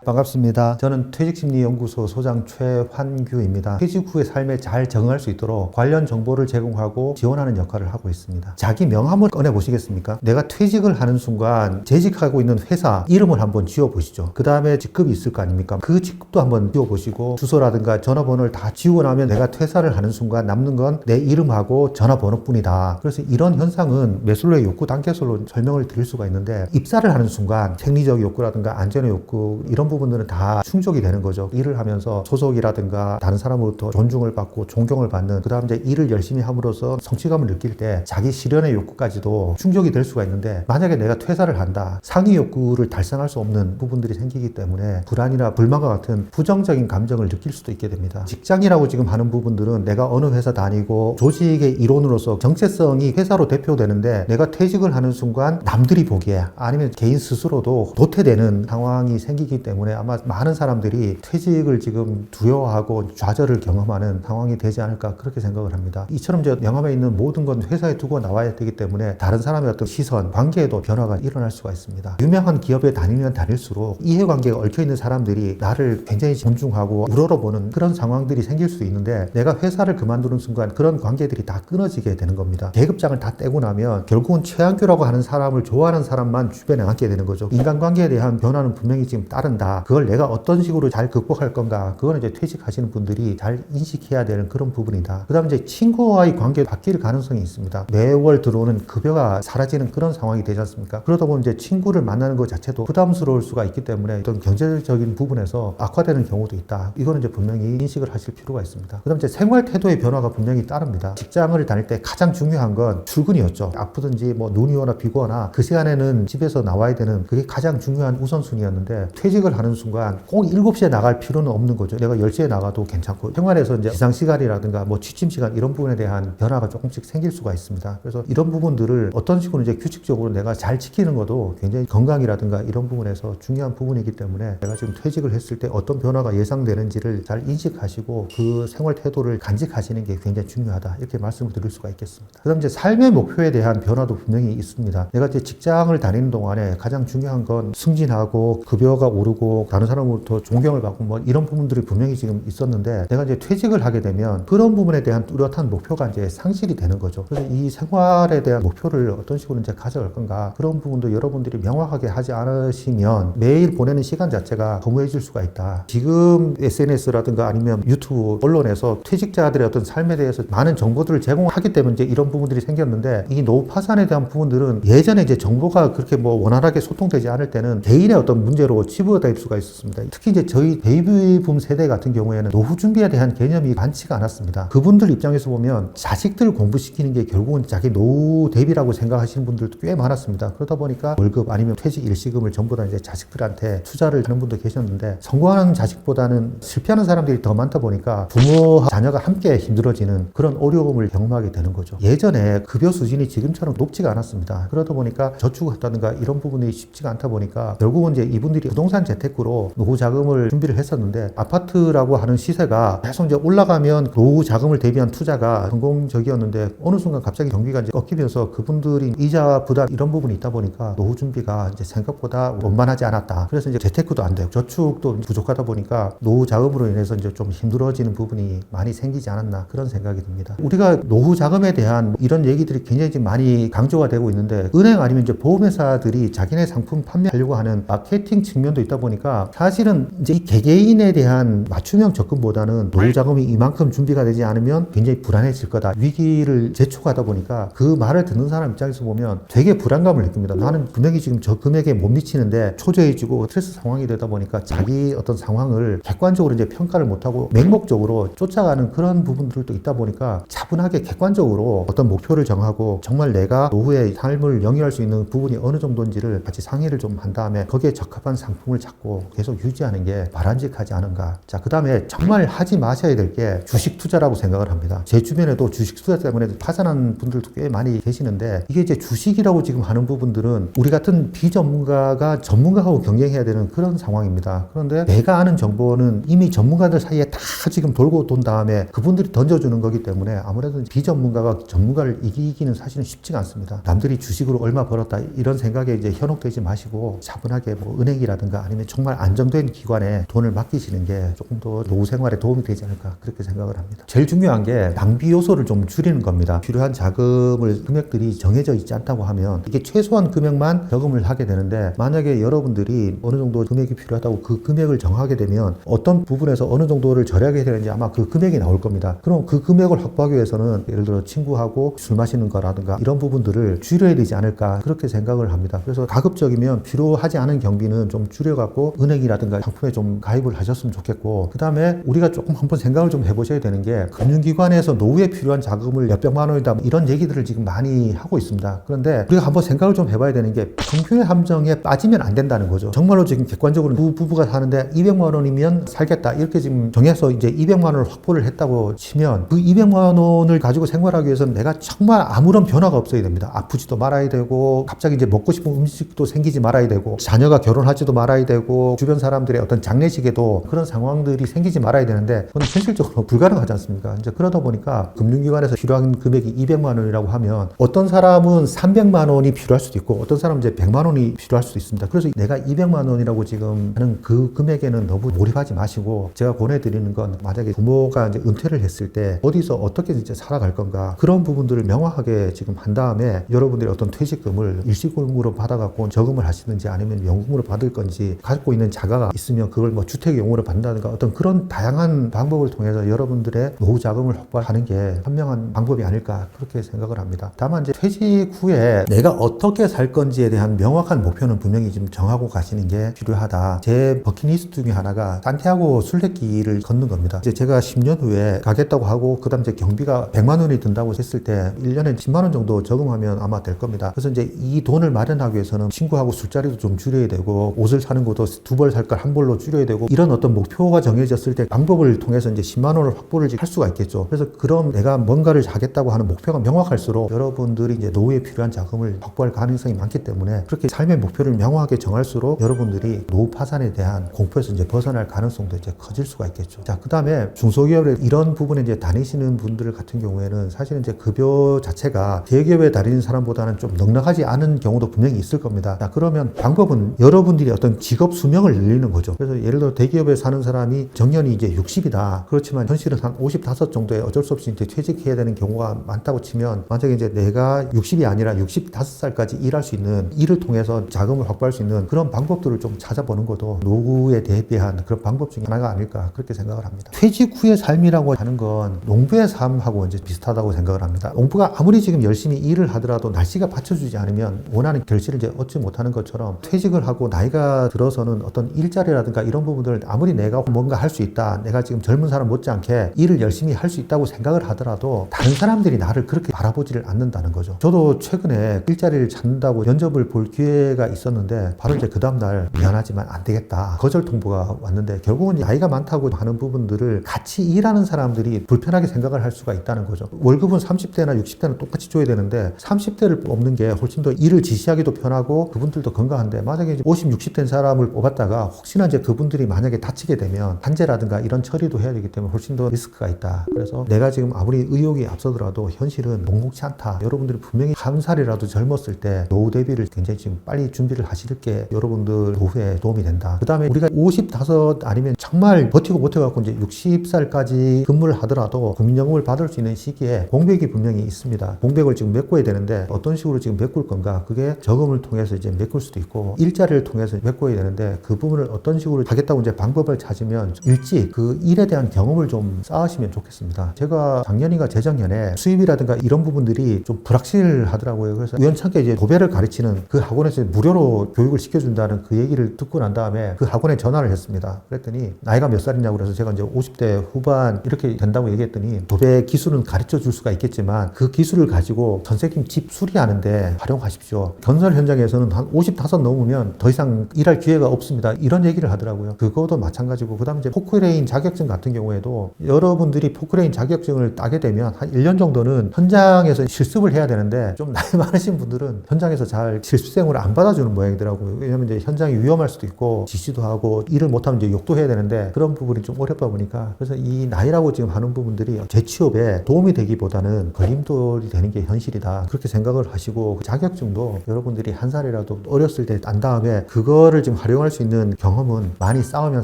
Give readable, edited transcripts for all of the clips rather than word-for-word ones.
반갑습니다. 저는 퇴직심리연구소 소장 최환규입니다. 퇴직 후의 삶에 잘 적응할 수 있도록 관련 정보를 제공하고 지원하는 역할을 하고 있습니다. 자기 명함을 꺼내 보시겠습니까? 내가 퇴직을 하는 순간 재직하고 있는 회사 이름을 한번 지워보시죠. 그 다음에 직급이 있을 거 아닙니까? 그 직급도 한번 지워보시고 주소라든가 전화번호를 다 지우고 나면 내가 퇴사를 하는 순간 남는 건 내 이름하고 전화번호뿐이다. 그래서 이런 현상은 매슬로의 욕구 단계설로 설명을 드릴 수가 있는데, 입사를 하는 순간 생리적 욕구라든가 안전의 욕구, 이런 부분들은 다 충족이 되는 거죠. 일을 하면서 소속이라든가 다른 사람으로부터 존중을 받고 존경을 받는, 그 다음 이제 일을 열심히 함으로써 성취감을 느낄 때 자기 실현의 욕구까지도 충족이 될 수가 있는데, 만약에 내가 퇴사를 한다, 상위 욕구를 달성할 수 없는 부분들이 생기기 때문에 불안이나 불만과 같은 부정적인 감정을 느낄 수도 있게 됩니다. 직장이라고 지금 하는 부분들은 내가 어느 회사 다니고 조직의 일원으로서 정체성이 회사로 대표되는데, 내가 퇴직을 하는 순간 남들이 보기에 아니면 개인 스스로도 도태되는 상황이 생기기 때문에 아마 많은 사람들이 퇴직을 지금 두려워하고 좌절을 경험하는 상황이 되지 않을까, 그렇게 생각을 합니다. 이처럼 이제 명함에 있는 모든 건 회사에 두고 나와야 되기 때문에 다른 사람의 어떤 시선, 관계에도 변화가 일어날 수가 있습니다. 유명한 기업에 다니면 다닐수록 이해관계가 얽혀있는 사람들이 나를 굉장히 존중하고 우러러보는 그런 상황들이 생길 수 있는데, 내가 회사를 그만두는 순간 그런 관계들이 다 끊어지게 되는 겁니다. 계급장을 다 떼고 나면 결국은 최한규라고 하는 사람을 좋아하는 사람만 주변에 앉게 되는 거죠. 인간관계에 대한 변화는 분명히 지금 따른다. 그걸 내가 어떤 식으로 잘 극복할 건가, 그거는 이제 퇴직하시는 분들이 잘 인식해야 되는 그런 부분이다. 그 다음에 이제 친구와의 관계 바뀔 가능성이 있습니다. 매월 들어오는 급여가 사라지는 그런 상황이 되지 않습니까? 그러다 보면 이제 친구를 만나는 것 자체도 부담스러울 수가 있기 때문에 어떤 경제적인 부분에서 악화되는 경우도 있다. 이거는 이제 분명히 인식을 하실 필요가 있습니다. 그 다음에 이제 생활 태도의 변화가 분명히 따릅니다. 직장을 다닐 때 가장 중요한 건 출근이었죠. 아프든지 뭐 눈이 오나 비가 오나 그 시간에는 집에서 나와야 되는, 그게 가장 중요한 우선순위였는데, 퇴직을 하는 순간 꼭 7시에 나갈 필요는 없는 거죠. 내가 10시에 나가도 괜찮고, 생활에서 이제 기상시간이라든가 뭐 취침시간 이런 부분에 대한 변화가 조금씩 생길 수가 있습니다. 그래서 이런 부분들을 어떤 식으로 이제 규칙적으로 내가 잘 지키는 것도 굉장히 건강이라든가 이런 부분에서 중요한 부분이기 때문에, 내가 지금 퇴직을 했을 때 어떤 변화가 예상되는지를 잘 인식하시고 그 생활 태도를 간직하시는 게 굉장히 중요하다, 이렇게 말씀을 드릴 수가 있겠습니다. 그 다음 이제 삶의 목표에 대한 변화도 분명히 있습니다. 내가 이제 직장을 다니는 동안에 가장 중요한 건 승진하고 급여가 오르고 다른 사람으로부터 존경을 받고 뭐 이런 부분들이 분명히 지금 있었는데, 내가 이제 퇴직을 하게 되면 그런 부분에 대한 뚜렷한 목표가 이제 상실이 되는 거죠. 그래서 이 생활에 대한 목표를 어떤 식으로 이제 가져갈 건가, 그런 부분도 여러분들이 명확하게 하지 않으시면 매일 보내는 시간 자체가 허무해질 수가 있다. 지금 SNS라든가 아니면 유튜브, 언론에서 퇴직자들의 어떤 삶에 대해서 많은 정보들을 제공하기 때문에 이제 이런 부분들이 생겼는데, 이 노후 파산에 대한 부분들은 예전에 이제 정보가 그렇게 뭐 원활하게 소통되지 않을 때는 개인의 어떤 문제로 치부가 될 수가 있었습니다. 특히 이제 저희 베이비붐 세대 같은 경우에는 노후 준비에 대한 개념이 많지가 않았습니다. 그분들 입장에서 보면 자식들 공부시키는 게 결국은 자기 노후 대비라고 생각하시는 분들도 꽤 많았습니다. 그러다 보니까 월급 아니면 퇴직 일시금을 전부 다 이제 자식들한테 투자를 하는 분도 계셨는데, 성공하는 자식보다는 실패하는 사람들이 더 많다 보니까 부모와 자녀가 함께 힘들어지는 그런 어려움을 경험하게 되는 거죠. 예전에 급여 수준이 지금처럼 높지가 않았습니다. 그러다 보니까 저축한다든가 이런 부분이 쉽지가 않다 보니까 결국은 이제 이분들이 부동산 재테크로 노후 자금을 준비를 했었는데, 아파트라고 하는 시세가 계속 이제 올라가면 노후 자금을 대비한 투자가 성공적이었는데, 어느 순간 갑자기 경기가 이제 꺾이면서 그분들이 이자 부담 이런 부분이 있다 보니까 노후 준비가 이제 생각보다 원만하지 않았다. 그래서 이제 재테크도 안 되고 저축도 부족하다 보니까 노후 자금으로 인해서 이제 좀 힘들어지는 부분이 많이 생기지 않았나, 그런 생각이 듭니다. 우리가 노후 자금에 대한 이런 얘기들이 굉장히 지금 많이 강조가 되고 있는데, 은행 아니면 이제 보험회사들이 자기네 상품 판매하려고 하는 마케팅 측면도 있다 보니까, 사실은 이제 이 개개인에 대한 맞춤형 접근보다는 노후 자금이 이만큼 준비가 되지 않으면 굉장히 불안해질 거다, 위기를 재촉하다 보니까 그 말을 듣는 사람 입장에서 보면 되게 불안감을 느낍니다. 나는 분명히 지금 저 금액에 못 미치는데 초조해지고 스트레스 상황이 되다 보니까 자기 어떤 상황을 객관적으로 이제 평가를 못하고 맹목적으로 쫓아가는 그런 부분들도 있다 보니까, 차분하게 객관적으로 어떤 목표를 정하고 정말 내가 노후의 삶을 영위할 수 있는 부분이 어느 정도인지를 같이 상의를 좀 한 다음에 거기에 적합한 상품을 찾고 계속 유지하는 게 바람직하지 않은가. 자, 그 다음에 정말 하지 마셔야 될 게 주식 투자라고 생각을 합니다. 제 주변에도 주식 투자 때문에 파산한 분들도 꽤 많이 계시는데, 이게 이제 주식이라고 지금 하는 부분들은 우리 같은 비전문가가 전문가하고 경쟁해야 되는 그런 상황입니다. 그런데 내가 아는 정보는 이미 전문가들 사이에 다 지금 돌고 돈 다음에 그분들이 던져주는 거기 때문에 아무래도 비전문가가 전문가를 이기기는 사실은 쉽지가 않습니다. 남들이 주식으로 얼마 벌었다 이런 생각에 이제 현혹되지 마시고 차분하게 뭐 은행이라든가 아니면 정말 안정된 기관에 돈을 맡기시는 게 조금 더 노후 생활에 도움이 되지 않을까 그렇게 생각을 합니다. 제일 중요한 게 낭비 요소를 좀 줄이는 겁니다. 필요한 자금을 금액들이 정해져 있지 않다고 하면 이게 최소한 금액만 저금을 하게 되는데, 만약에 여러분들이 어느 정도 금액이 필요하다고 그 금액을 정하게 되면 어떤 부분에서 어느 정도를 절약해야 되는지 아마 그 금액이 나올 겁니다. 그럼 그 금액을 확보하기 위해서는 예를 들어 친구하고 술 마시는 거라든가 이런 부분들을 줄여야 되지 않을까 그렇게 생각을 합니다. 그래서 가급적이면 필요하지 않은 경비는 좀 줄여갖고 은행이라든가 상품에 좀 가입을 하셨으면 좋겠고, 그 다음에 우리가 조금 한번 생각을 좀 해보셔야 되는 게, 금융기관에서 노후에 필요한 자금을 몇백만 원이다 이런 얘기들을 지금 많이 하고 있습니다. 그런데 우리가 한번 생각을 좀 해봐야 되는 게, 평균의 함정에 빠지면 안 된다는 거죠. 정말로 지금 객관적으로 부부가 사는데 200만 원이면 살겠다 이렇게 지금 정해서 이제 200만 원을 확보를 했다고 치면, 그 200만 원을 가지고 생활하기 위해서는 내가 정말 아무런 변화가 없어야 됩니다. 아프지도 말아야 되고, 갑자기 이제 먹고 싶은 음식도 생기지 말아야 되고, 자녀가 결혼하지도 말아야 되고, 주변 사람들의 어떤 장례식에도 그런 상황들이 생기지 말아야 되는데, 그건 현실적으로 불가능하지 않습니까? 이제 그러다 보니까 금융기관에서 필요한 금액이 200만 원이라고 하면 어떤 사람은 300만 원이 필요할 수도 있고, 어떤 사람은 이제 100만 원이 필요할 수도 있습니다. 그래서 내가 200만 원이라고 지금 하는 그 금액에는 너무 몰입하지 마시고, 제가 권해드리는 건, 만약에 부모가 이제 은퇴를 했을 때 어디서 어떻게 이제 살아갈 건가, 그런 부분들을 명확하게 지금 한 다음에 여러분들이 어떤 퇴직금을 일시금으로 받아갖고 저금을 하시는지, 아니면 연금으로 받을 건지, 갖고 있는 자가가 있으면 그걸 뭐 주택용으로 받는다든가 어떤 그런 다양한 방법을 통해서 여러분들의 노후 자금을 확보하는 게 현명한 방법이 아닐까 그렇게 생각을 합니다. 다만 이제 퇴직 후에 내가 어떻게 살 건지에 대한 명확한 목표는 분명히 좀 정하고 가시는 게 필요하다. 제 버킷리스트 중에 하나가 산티아고 순례길을 걷는 겁니다. 이제 제가 10년 후에 가겠다고 하고, 그 다음 이제 경비가 100만 원이 든다고 했을 때 1년에 10만 원 정도 저금하면 아마 될 겁니다. 그래서 이제 이 돈을 마련하기 위해서는 친구하고 술자리도 좀 줄여야 되고, 옷을 사는 것도 두 벌 살 걸 한 벌로 줄여야 되고, 이런 어떤 목표가 정해졌을 때 방법을 통해서 이제 10만 원을 확보를 할 수가 있겠죠. 그래서 그럼 내가 뭔가를 하겠다고 하는 목표가 명확할수록 여러분들이 이제 노후에 필요한 자금을 확보할 가능성이 많기 때문에, 그렇게 삶의 목표를 명확하게 정할수록 여러분들이 노후 파산에 대한 공포에서 이제 벗어날 가능성도 이제 커질 수가 있겠죠. 자, 그 다음에 중소기업에 이런 부분에 이제 다니시는 분들 같은 경우에는 사실은 이제 급여 자체가 대기업에 다니는 사람보다는 좀 넉넉하지 않은 경우도 분명히 있을 겁니다. 자, 그러면 방법은 여러분들이 어떤 직업 수명을 늘리는 거죠. 그래서 예를 들어 대기업에 사는 사람이 정년이 이제 60이다. 그렇지만 현실은 한 55 정도에 어쩔 수 없이 이제 퇴직해야 되는 경우가 많다고 치면, 만약에 이제 내가 60이 아니라 65살까지 일할 수 있는, 일을 통해서 자금을 확보할 수 있는 그런 방법들을 좀 찾아보는 것도 노후에 대비한 그런 방법 중에 하나가 아닐까 그렇게 생각을 합니다. 퇴직 후의 삶이라고 하는 건 농부의 삶하고 이제 비슷하다고 생각을 합니다. 농부가 아무리 지금 열심히 일을 하더라도 날씨가 받쳐주지 않으면 원하는 결실을 이제 얻지 못하는 것처럼, 퇴직을 하고 나이가 들어서는 어떤 일자리라든가 이런 부분들을 아무리 내가 뭔가 할 수 있다, 내가 지금 젊은 사람 못지않게 일을 열심히 할 수 있다고 생각을 하더라도 다른 사람들이 나를 그렇게 바라보지를 않는다는 거죠. 저도 최근에 일자리를 찾는다고 면접을 볼 기회가 있었는데, 바로 이제 그 다음날 미안하지만 안 되겠다 거절 통보가 왔는데, 결국은 나이가 많다고 하는 부분들을 같이 일하는 사람들이 불편하게 생각을 할 수가 있다는 거죠. 월급은 30대나 60대는 똑같이 줘야 되는데 30대를 뽑는 게 훨씬 더 일을 지시하기도 편하고 그분들도 건강한데, 만약에 이제 50, 60대 사람을 뽑았다가 혹시나 이제 그분들이 만약에 다치게 되면 한제라든가 이런 처리도 해야 되기 때문에 훨씬 더 리스크가 있다. 그래서 내가 지금 아무리 의욕이 앞서더라도 현실은 녹록치 않다. 여러분들이 분명히 한 살이라도 젊었을 때 노후 대비를 굉장히 지금 빨리 준비를 하실 게 여러분들 노후에 도움이 된다. 그 다음에 우리가 55 아니면 정말 버티고 버텨갖고 이제 60살까지 근무를 하더라도 국민연금을 받을 수 있는 시기에 공백이 분명히 있습니다. 공백을 지금 메꿔야 되는데 어떤 식으로 지금 메꿀 건가? 그게 저금을 통해서 이제 메꿀 수도 있고, 일자리를 통해서 메꿔야 되는데 그 부분을 어떤 식으로 하겠다고 이제 방법을 찾으면 일찍 그 일에 대한 경험을 좀 쌓으시면 좋겠습니다. 제가 작년인가 재작년에 수입이라든가 이런 부분들이 좀 불확실하더라고요. 그래서 우연찮게 이제 도배를 가르치는 그 학원에서 무료로 교육을 시켜준다는 그 얘기를 듣고 난 다음에 그 학원에 전화를 했습니다. 그랬더니 나이가 몇 살이냐고 그래서 제가 이제 50대 후반 이렇게 된다고 얘기했더니, 도배 기술은 가르쳐 줄 수가 있겠지만 그 기술을 가지고 선생님 집 수리하는데 활용하십시오. 건설 현장에서는 한 55 넘으면 더 이상 일할 기회가 없습니다. 이런 얘기를 하더라고요. 그것도 마찬가지고, 그 다음에 이제 포크레인 자격증 같은 경우에도 여러분들이 포크레인 자격증을 따게 되면 한 1년 정도는 현장에서 실습을 해야 되는데, 좀 나이 많으신 분들은 현장에서 잘 실습생을 안 받아주는 모양이더라고요. 왜냐면 이제 현장이 위험할 수도 있고 지시도 하고 일을 못하면 이제 욕도 해야 되는데 그런 부분이 좀 어렵다 보니까, 그래서 이 나이라고 지금 하는 부분들이 재취업에 도움이 되기보다는 걸림돌이 되는 게 현실이다. 그렇게 생각을 하시고, 그 자격증도 여러분들이 한 살이라도 어렸을 때 딴 다음에 그거를 지금 활용을 활용할 수 있는 경험은 많이 쌓으면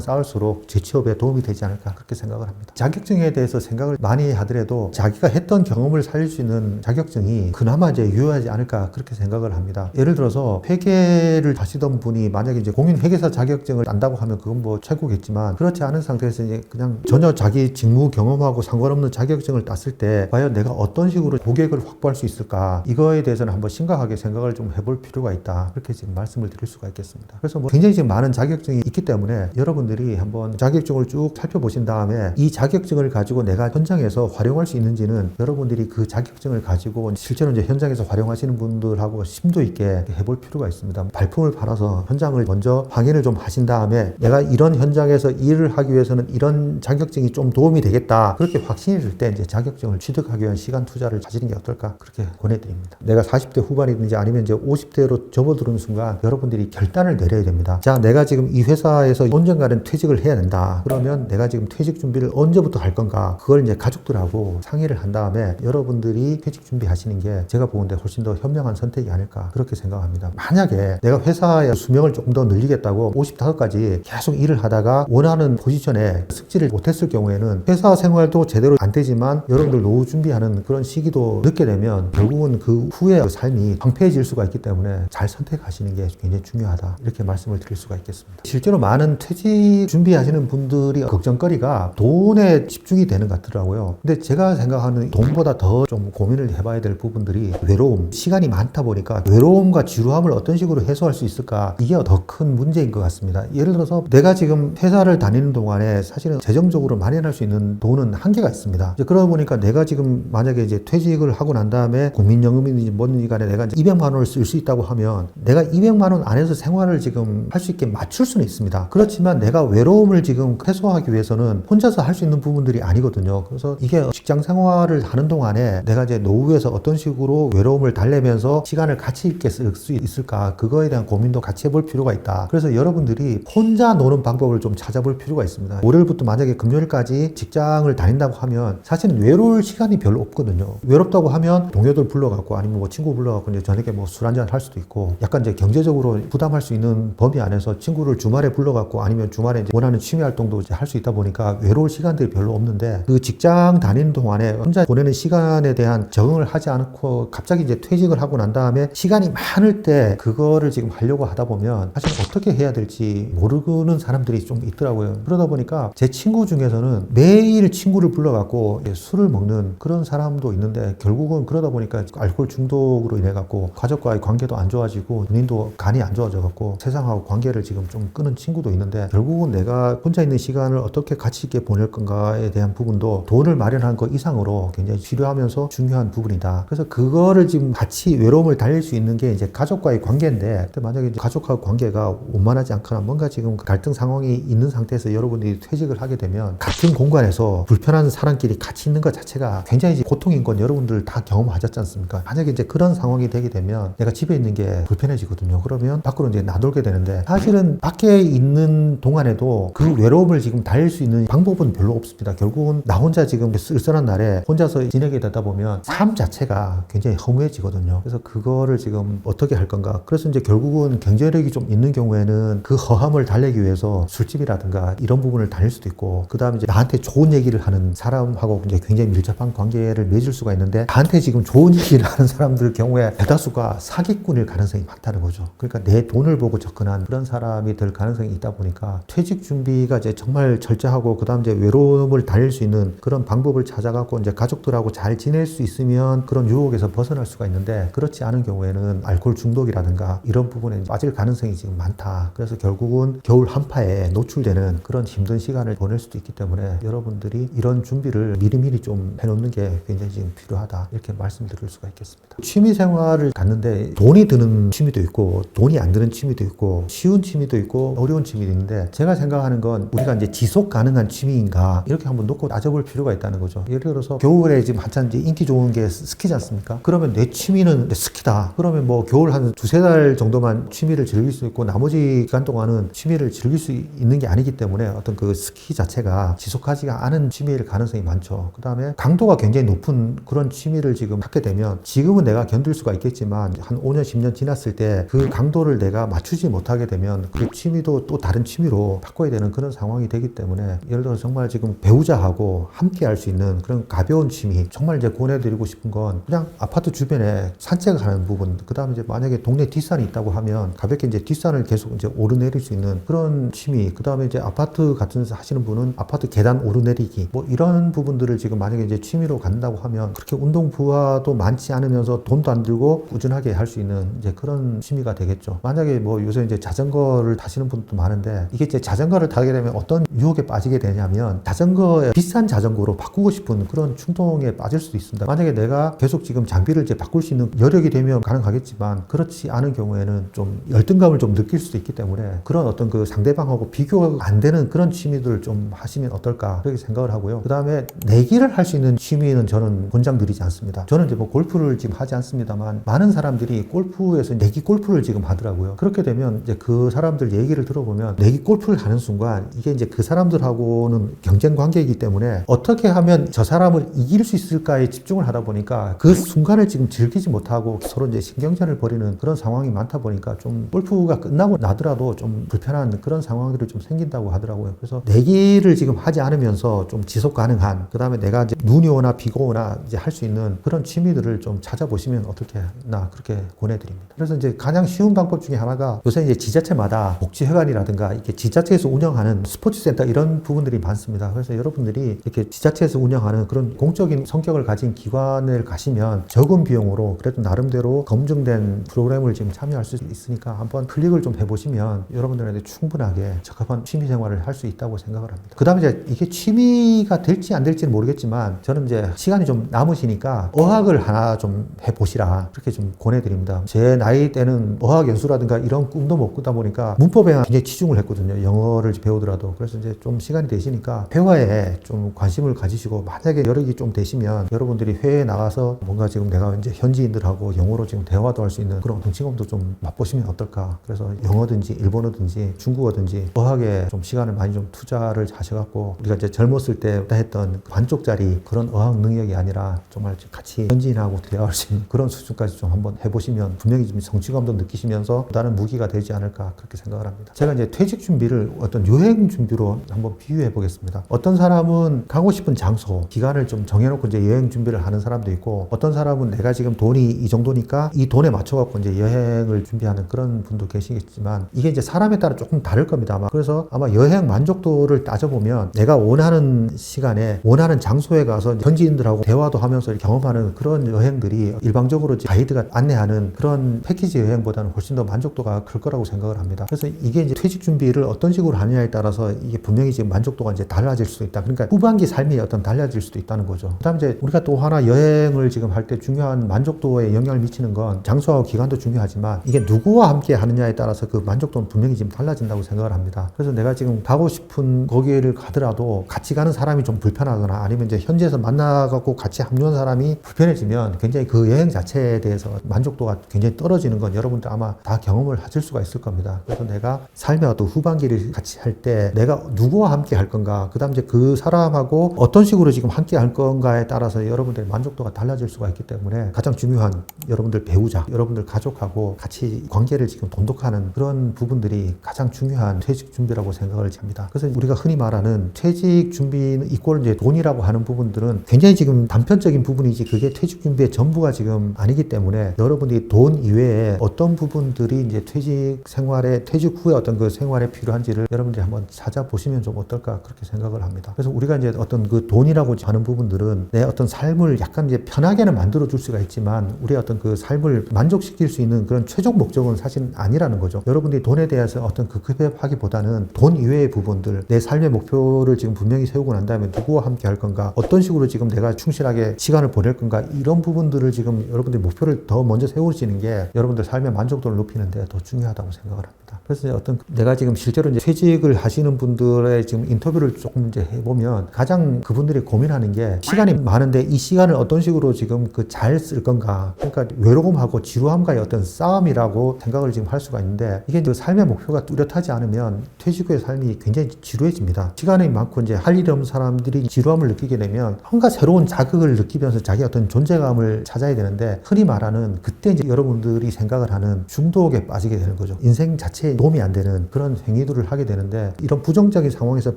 쌓을수록 재취업에 도움이 되지 않을까 그렇게 생각을 합니다. 자격증에 대해서 생각을 많이 하더라도 자기가 했던 경험을 살릴 수 있는 자격증이 그나마 이제 유효하지 않을까 그렇게 생각을 합니다. 예를 들어서 회계를 하시던 분이 만약에 이제 공인회계사 자격증을 딴다고 하면 그건 뭐 최고겠지만 그렇지 않은 상태에서 이제 그냥 전혀 자기 직무 경험하고 상관없는 자격증을 땄을 때 과연 내가 어떤 식으로 고객을 확보할 수 있을까 이거에 대해서는 한번 심각하게 생각을 좀 해볼 필요가 있다 그렇게 지금 말씀을 드릴 수가 있겠습니다. 그래서 뭐 굉장히 지금 많은 자격증이 있기 때문에 여러분들이 한번 자격증을 쭉 살펴보신 다음에 이 자격증을 가지고 내가 현장에서 활용할 수 있는지는 여러분들이 그 자격증을 가지고 실제로 이제 현장에서 활용하시는 분들하고 심도 있게 해볼 필요가 있습니다. 발품을 팔아서 현장을 먼저 확인을 좀 하신 다음에 내가 이런 현장에서 일을 하기 위해서는 이런 자격증이 좀 도움이 되겠다 그렇게 확신이 들 때 이제 자격증을 취득하기 위한 시간 투자를 가지는 게 어떨까 그렇게 권해드립니다. 내가 40대 후반이든지 아니면 이제 50대로 접어드는 순간 여러분들이 결단을 내려야 됩니다. 자, 내가 지금 이 회사에서 언젠가는 퇴직을 해야 된다. 그러면 내가 지금 퇴직 준비를 언제부터 할 건가? 그걸 이제 가족들하고 상의를 한 다음에 여러분들이 퇴직 준비하시는 게 제가 보는데 훨씬 더 현명한 선택이 아닐까 그렇게 생각합니다. 만약에 내가 회사의 수명을 조금 더 늘리겠다고 55까지 계속 일을 하다가 원하는 포지션에 승진을 못했을 경우에는 회사 생활도 제대로 안 되지만 여러분들 노후 준비하는 그런 시기도 늦게 되면 결국은 그 후에 그 삶이 황폐해질 수가 있기 때문에 잘 선택하시는 게 굉장히 중요하다 이렇게 말씀을 드릴 수가 있겠습니다. 실제로 많은 퇴직 준비하시는 분들이 걱정거리가 돈에 집중이 되는 것 같더라고요. 근데 제가 생각하는 돈보다 더 좀 고민을 해봐야 될 부분들이 외로움, 시간이 많다 보니까 외로움과 지루함을 어떤 식으로 해소할 수 있을까 이게 더 큰 문제인 것 같습니다. 예를 들어서 내가 지금 회사를 다니는 동안에 사실은 재정적으로 마련할 수 있는 돈은 한계가 있습니다. 이제 그러다 보니까 내가 지금 만약에 이제 퇴직을 하고 난 다음에 국민연금이든지 뭐든지 간에 내가 이제 200만 원을 쓸 수 있다고 하면 내가 200만 원 안에서 생활을 지금 할 수 있게 맞출 수는 있습니다. 그렇지만 내가 외로움을 지금 해소하기 위해서는 혼자서 할 수 있는 부분들이 아니거든요. 그래서 이게 직장 생활을 하는 동안에 내가 이제 노후에서 어떤 식으로 외로움을 달래면서 시간을 가치 있게 쓸 수 있을까 그거에 대한 고민도 같이 해볼 필요가 있다. 그래서 여러분들이 혼자 노는 방법을 좀 찾아볼 필요가 있습니다. 월요일부터 만약에 금요일까지 직장을 다닌다고 하면 사실은 외로울 시간이 별로 없거든요. 외롭다고 하면 동료들 불러갖고 아니면 뭐 친구 불러갖고 이제 저녁에 뭐 술 한잔 할 수도 있고 약간 이제 경제적으로 부담할 수 있는 범위 안에서 친구를 주말에 불러갖고 아니면 주말에 이제 원하는 취미 활동도 이제 할 수 있다 보니까 외로울 시간들이 별로 없는데 그 직장 다니는 동안에 혼자 보내는 시간에 대한 적응을 하지 않고 갑자기 이제 퇴직을 하고 난 다음에 시간이 많을 때 그거를 지금 하려고 하다 보면 사실 어떻게 해야 될지 모르는 사람들이 좀 있더라고요. 그러다 보니까 제 친구 중에서는 매일 친구를 불러갖고 술을 먹는 그런 사람도 있는데 결국은 그러다 보니까 알코올 중독으로 인해 갖고 가족과의 관계도 안 좋아지고 본인도 간이 안 좋아져 갖고 세상하고 관계를 지금 좀 끊은 친구도 있는데 결국은 내가 혼자 있는 시간을 어떻게 가치 있게 보낼 건가에 대한 부분도 돈을 마련한 것 이상으로 굉장히 필요하면서 중요한 부분이다. 그래서 그거를 지금 같이 외로움을 달랠 수 있는 게 이제 가족과의 관계인데 만약에 이제 가족하고 관계가 원만하지 않거나 뭔가 지금 갈등 상황이 있는 상태에서 여러분들이 퇴직을 하게 되면 같은 공간에서 불편한 사람끼리 같이 있는 것 자체가 굉장히 고통인 건 여러분들 다 경험하셨지 않습니까? 만약에 이제 그런 상황이 되게 되면 내가 집에 있는 게 불편해지거든요. 그러면 밖으로 이제 나돌게 되는데 사실은 밖에 있는 동안에도 그 외로움을 지금 달랠 수 있는 방법은 별로 없습니다. 결국은 나 혼자 지금 쓸쓸한 날에 혼자서 지내게 되다 보면 삶 자체가 굉장히 허무해지거든요. 그래서 그거를 지금 어떻게 할 건가? 그래서 이제 결국은 경제력이 좀 있는 경우에는 그 허함을 달래기 위해서 술집이라든가 이런 부분을 다닐 수도 있고 그 다음에 이제 나한테 좋은 얘기를 하는 사람하고 이제 굉장히 밀접한 관계를 맺을 수가 있는데 나한테 지금 좋은 얘기를 하는 사람들 경우에 대다수가 사기꾼일 가능성이 많다는 거죠. 그러니까 내 돈을 보고 접근한 그런 사람이 될 가능성이 있다 보니까 퇴직 준비가 이제 정말 철저하고 그 다음 이제 외로움을 달랠 수 있는 그런 방법을 찾아갖고 이제 가족들하고 잘 지낼 수 있으면 그런 유혹에서 벗어날 수가 있는데 그렇지 않은 경우에는 알코올 중독이라든가 이런 부분에 빠질 가능성이 지금 많다. 그래서 결국은 겨울 한파에 노출되는 그런 힘든 시간을 보낼 수도 있기 때문에 여러분들이 이런 준비를 미리미리 좀 해놓는 게 굉장히 지금 필요하다. 이렇게 말씀드릴 수가 있겠습니다. 취미 생활을 갖는데 돈이 드는 취미도 있고 돈이 안 드는 취미도 있고 쉬운 취미도 있고 어려운 취미도 있는데 제가 생각하는 건 우리가 이제 지속 가능한 취미인가 이렇게 한번 놓고 따져볼 필요가 있다는 거죠. 예를 들어서 겨울에 지금 한참 이제 인기 좋은 게 스키지 않습니까? 그러면 내 취미는 스키다. 그러면 뭐 겨울 한 두세 달 정도만 취미를 즐길 수 있고 나머지 기간 동안은 취미를 즐길 수 있는 게 아니기 때문에 어떤 그 스키 자체가 지속하지가 않은 취미일 가능성이 많죠. 그 다음에 강도가 굉장히 높은 그런 취미를 지금 갖게 되면 지금은 내가 견딜 수가 있겠지만 한 5년, 10년 지났을 때 그 강도를 내가 맞추지 못하게 되면 하면 그 취미도 또 다른 취미로 바꿔야 되는 그런 상황이 되기 때문에 예를 들어서 정말 지금 배우자하고 함께 할 수 있는 그런 가벼운 취미 정말 이제 권해드리고 싶은 건 그냥 아파트 주변에 산책하는 부분 그 다음에 이제 만약에 동네 뒷산이 있다고 하면 가볍게 이제 뒷산을 계속 이제 오르내릴 수 있는 그런 취미 그 다음에 이제 아파트 같은 데 하시는 분은 아파트 계단 오르내리기 뭐 이런 부분들을 지금 만약에 이제 취미로 갖는다고 하면 그렇게 운동 부하도 많지 않으면서 돈도 안 들고 꾸준하게 할 수 있는 이제 그런 취미가 되겠죠. 만약에 뭐 요새 이제 자전거를 타시는 분도 많은데 이게 이제 자전거를 타게 되면 어떤 유혹에 빠지게 되냐면 자전거에 비싼 자전거로 바꾸고 싶은 그런 충동에 빠질 수도 있습니다. 만약에 내가 계속 지금 장비를 이제 바꿀 수 있는 여력이 되면 가능하겠지만 그렇지 않은 경우에는 좀 열등감을 좀 느낄 수도 있기 때문에 그런 어떤 그 상대방하고 비교가 안 되는 그런 취미들을 좀 하시면 어떨까 그렇게 생각을 하고요. 그 다음에 내기를 할 수 있는 취미는 저는 권장드리지 않습니다. 저는 이제 뭐 골프를 지금 하지 않습니다만 많은 사람들이 골프에서 내기 골프를 지금 하더라고요. 그렇게 되면 이제 그 사람들 얘기를 들어보면 내기 골프를 하는 순간 이게 이제 그 사람들하고는 경쟁 관계이기 때문에 어떻게 하면 저 사람을 이길 수 있을까에 집중을 하다 보니까 그 순간을 지금 즐기지 못하고 서로 이제 신경전을 벌이는 그런 상황이 많다 보니까 좀 골프가 끝나고 나더라도 좀 불편한 그런 상황들이 좀 생긴다고 하더라고요. 그래서 내기를 지금 하지 않으면서 좀 지속 가능한 그 다음에 내가 이제 눈이 오나 비가 오나 이제 할 수 있는 그런 취미들을 좀 찾아보시면 어떻게나 그렇게 권해드립니다. 그래서 이제 가장 쉬운 방법 중에 하나가 요새 이제 지자체마다 복지회관이라든가 이렇게 지자체에서 운영하는 스포츠센터 이런 부분들이 많습니다. 그래서 여러분들이 이렇게 지자체에서 운영하는 그런 공적인 성격을 가진 기관을 가시면 적은 비용으로 그래도 나름대로 검증된 프로그램을 지금 참여할 수 있으니까 한번 클릭을 좀 해보시면 여러분들한테 충분하게 적합한 취미 생활을 할 수 있다고 생각을 합니다. 그 다음에 이제 이게 취미가 될지 안 될지는 모르겠지만 저는 이제 시간이 좀 남으시니까 어학을 하나 좀 해보시라 그렇게 좀 권해드립니다. 제 나이 때는 어학 연수라든가 이런 꿈도 못 꾸다 보니까 문법에 굉장히 치중을 했거든요. 영어를 배우더라도. 그래서 이제 좀 시간이 되시니까 회화에 좀 관심을 가지시고 만약에 여력이 좀 되시면 여러분들이 회에 나가서 뭔가 지금 내가 이제 현지인들하고 영어로 지금 대화도 할 수 있는 그런 경험도 좀 맛보시면 어떨까. 그래서 영어든지 일본어든지 중국어든지 어학에 좀 시간을 많이 좀 투자를 하셔갖고 우리가 이제 젊었을 때 했던 반쪽짜리 그런 어학 능력이 아니라 정말 같이 현지인하고 대화할 수 있는 그런 수준까지 좀 한번 해보시면 분명히 좀 성취감도 느끼시면서 다른 무기가 되지 않을까 그렇게 생각을 합니다. 제가 이제 퇴직 준비를 어떤 여행 준비로 한번 비유해 보겠습니다. 어떤 사람은 가고 싶은 장소, 기간을 좀 정해놓고 이제 여행 준비를 하는 사람도 있고 어떤 사람은 내가 지금 돈이 이 정도니까 이 돈에 맞춰갖고 이제 여행을 준비하는 그런 분도 계시겠지만 이게 이제 사람에 따라 조금 다를 겁니다. 아마. 그래서 아마 여행 만족도를 따져보면 내가 원하는 시간에 원하는 장소에 가서 현지인들하고 대화도 하면서 경험하는 그런 여행들이 일방적으로 가이드가 안내하는 그런 패키지 여행보다는 훨씬 더 만족도가 클 거라고 생각을 합니다. 그래서 이게 이제 퇴직 준비를 어떤 식으로 하느냐에 따라서 이게 분명히 지금 만족도가 이제 달라질 수도 있다. 그러니까 후반기 삶이 어떤 달라질 수도 있다는 거죠. 그다음에 이제 우리가 또 하나 여행을 지금 할 때 중요한 만족도에 영향을 미치는 건 장소하고 기간도 중요하지만 이게 누구와 함께 하느냐에 따라서 그 만족도는 분명히 지금 달라진다고 생각을 합니다. 그래서 내가 지금 가고 싶은 거기를 가더라도 같이 가는 사람이 좀 불편하거나 아니면 이제 현지에서 만나갖고 같이 합류한 사람이 불편해지면 굉장히 그 여행 자체에 대해서 만족도가 굉장히 떨어지는 건 여러분들 아마 다 경험을 하실 수가 있을 겁니다. 그래서 내가 삶의 어떤 후반기를 같이 할 때 내가 누구와 함께 할 건가 그 다음 이제 그 사람하고 어떤 식으로 지금 함께 할 건가에 따라서 여러분들의 만족도가 달라질 수가 있기 때문에 가장 중요한 여러분들 배우자, 여러분들 가족하고 같이 관계를 지금 돈독하는 그런 부분들이 가장 중요한 퇴직 준비라고 생각을 합니다. 그래서 우리가 흔히 말하는 퇴직 준비는 이꼴 이제 돈이라고 하는 부분들은 굉장히 지금 단편적인 부분이지 그게 퇴직 준비의 전부가 지금 아니기 때문에 여러분들이 돈 이외에 어떤 부분들이 이제 퇴직 생활에 퇴직 후에 어떤 그 생활에 필요한지를 여러분들이 한번 찾아보시면 좀 어떨까 그렇게 생각을 합니다. 그래서 우리가 이제 어떤 그 돈이라고 하는 부분들은 내 어떤 삶을 약간 이제 편하게는 만들어 줄 수가 있지만 우리의 어떤 그 삶을 만족시킬 수 있는 그런 최종 목적은 사실 아니라는 거죠. 여러분들이 돈에 대해서 어떤 급급하기보다는 돈 이외의 부분들 내 삶의 목표를 지금 분명히 세우고 난 다음에 누구와 함께 할 건가 어떤 식으로 지금 내가 충실하게 시간을 보낼 건가 이런 부분들을 지금 여러분들이 목표를 더 먼저 세우시는 게 여러분들 삶의 만족도를 높이는 데 더 중요하다고 생각을 합니다. 그래서 어떤 내가 지금 실제로 이제 퇴직을 하시는 분들의 지금 인터뷰를 조금 이제 해보면 가장 그분들이 고민하는 게 시간이 많은데 이 시간을 어떤 식으로 지금 그 잘 쓸 건가 그러니까 외로움하고 지루함과의 어떤 싸움이라고 생각을 지금 할 수가 있는데 이게 이제 삶의 목표가 뚜렷하지 않으면 퇴직 후의 삶이 굉장히 지루해집니다. 시간이 많고 이제 할 일이 없는 사람들이 지루함을 느끼게 되면 뭔가 새로운 자극을 느끼면서 자기 어떤 존재감을 찾아야 되는데 흔히 말하는 그때 이제 여러분들이 생각을 하는 중독에 빠지게 되는 거죠. 인생의 인생 자체에 도움이 안 되는 그런 행위들을 하게 되는데, 이런 부정적인 상황에서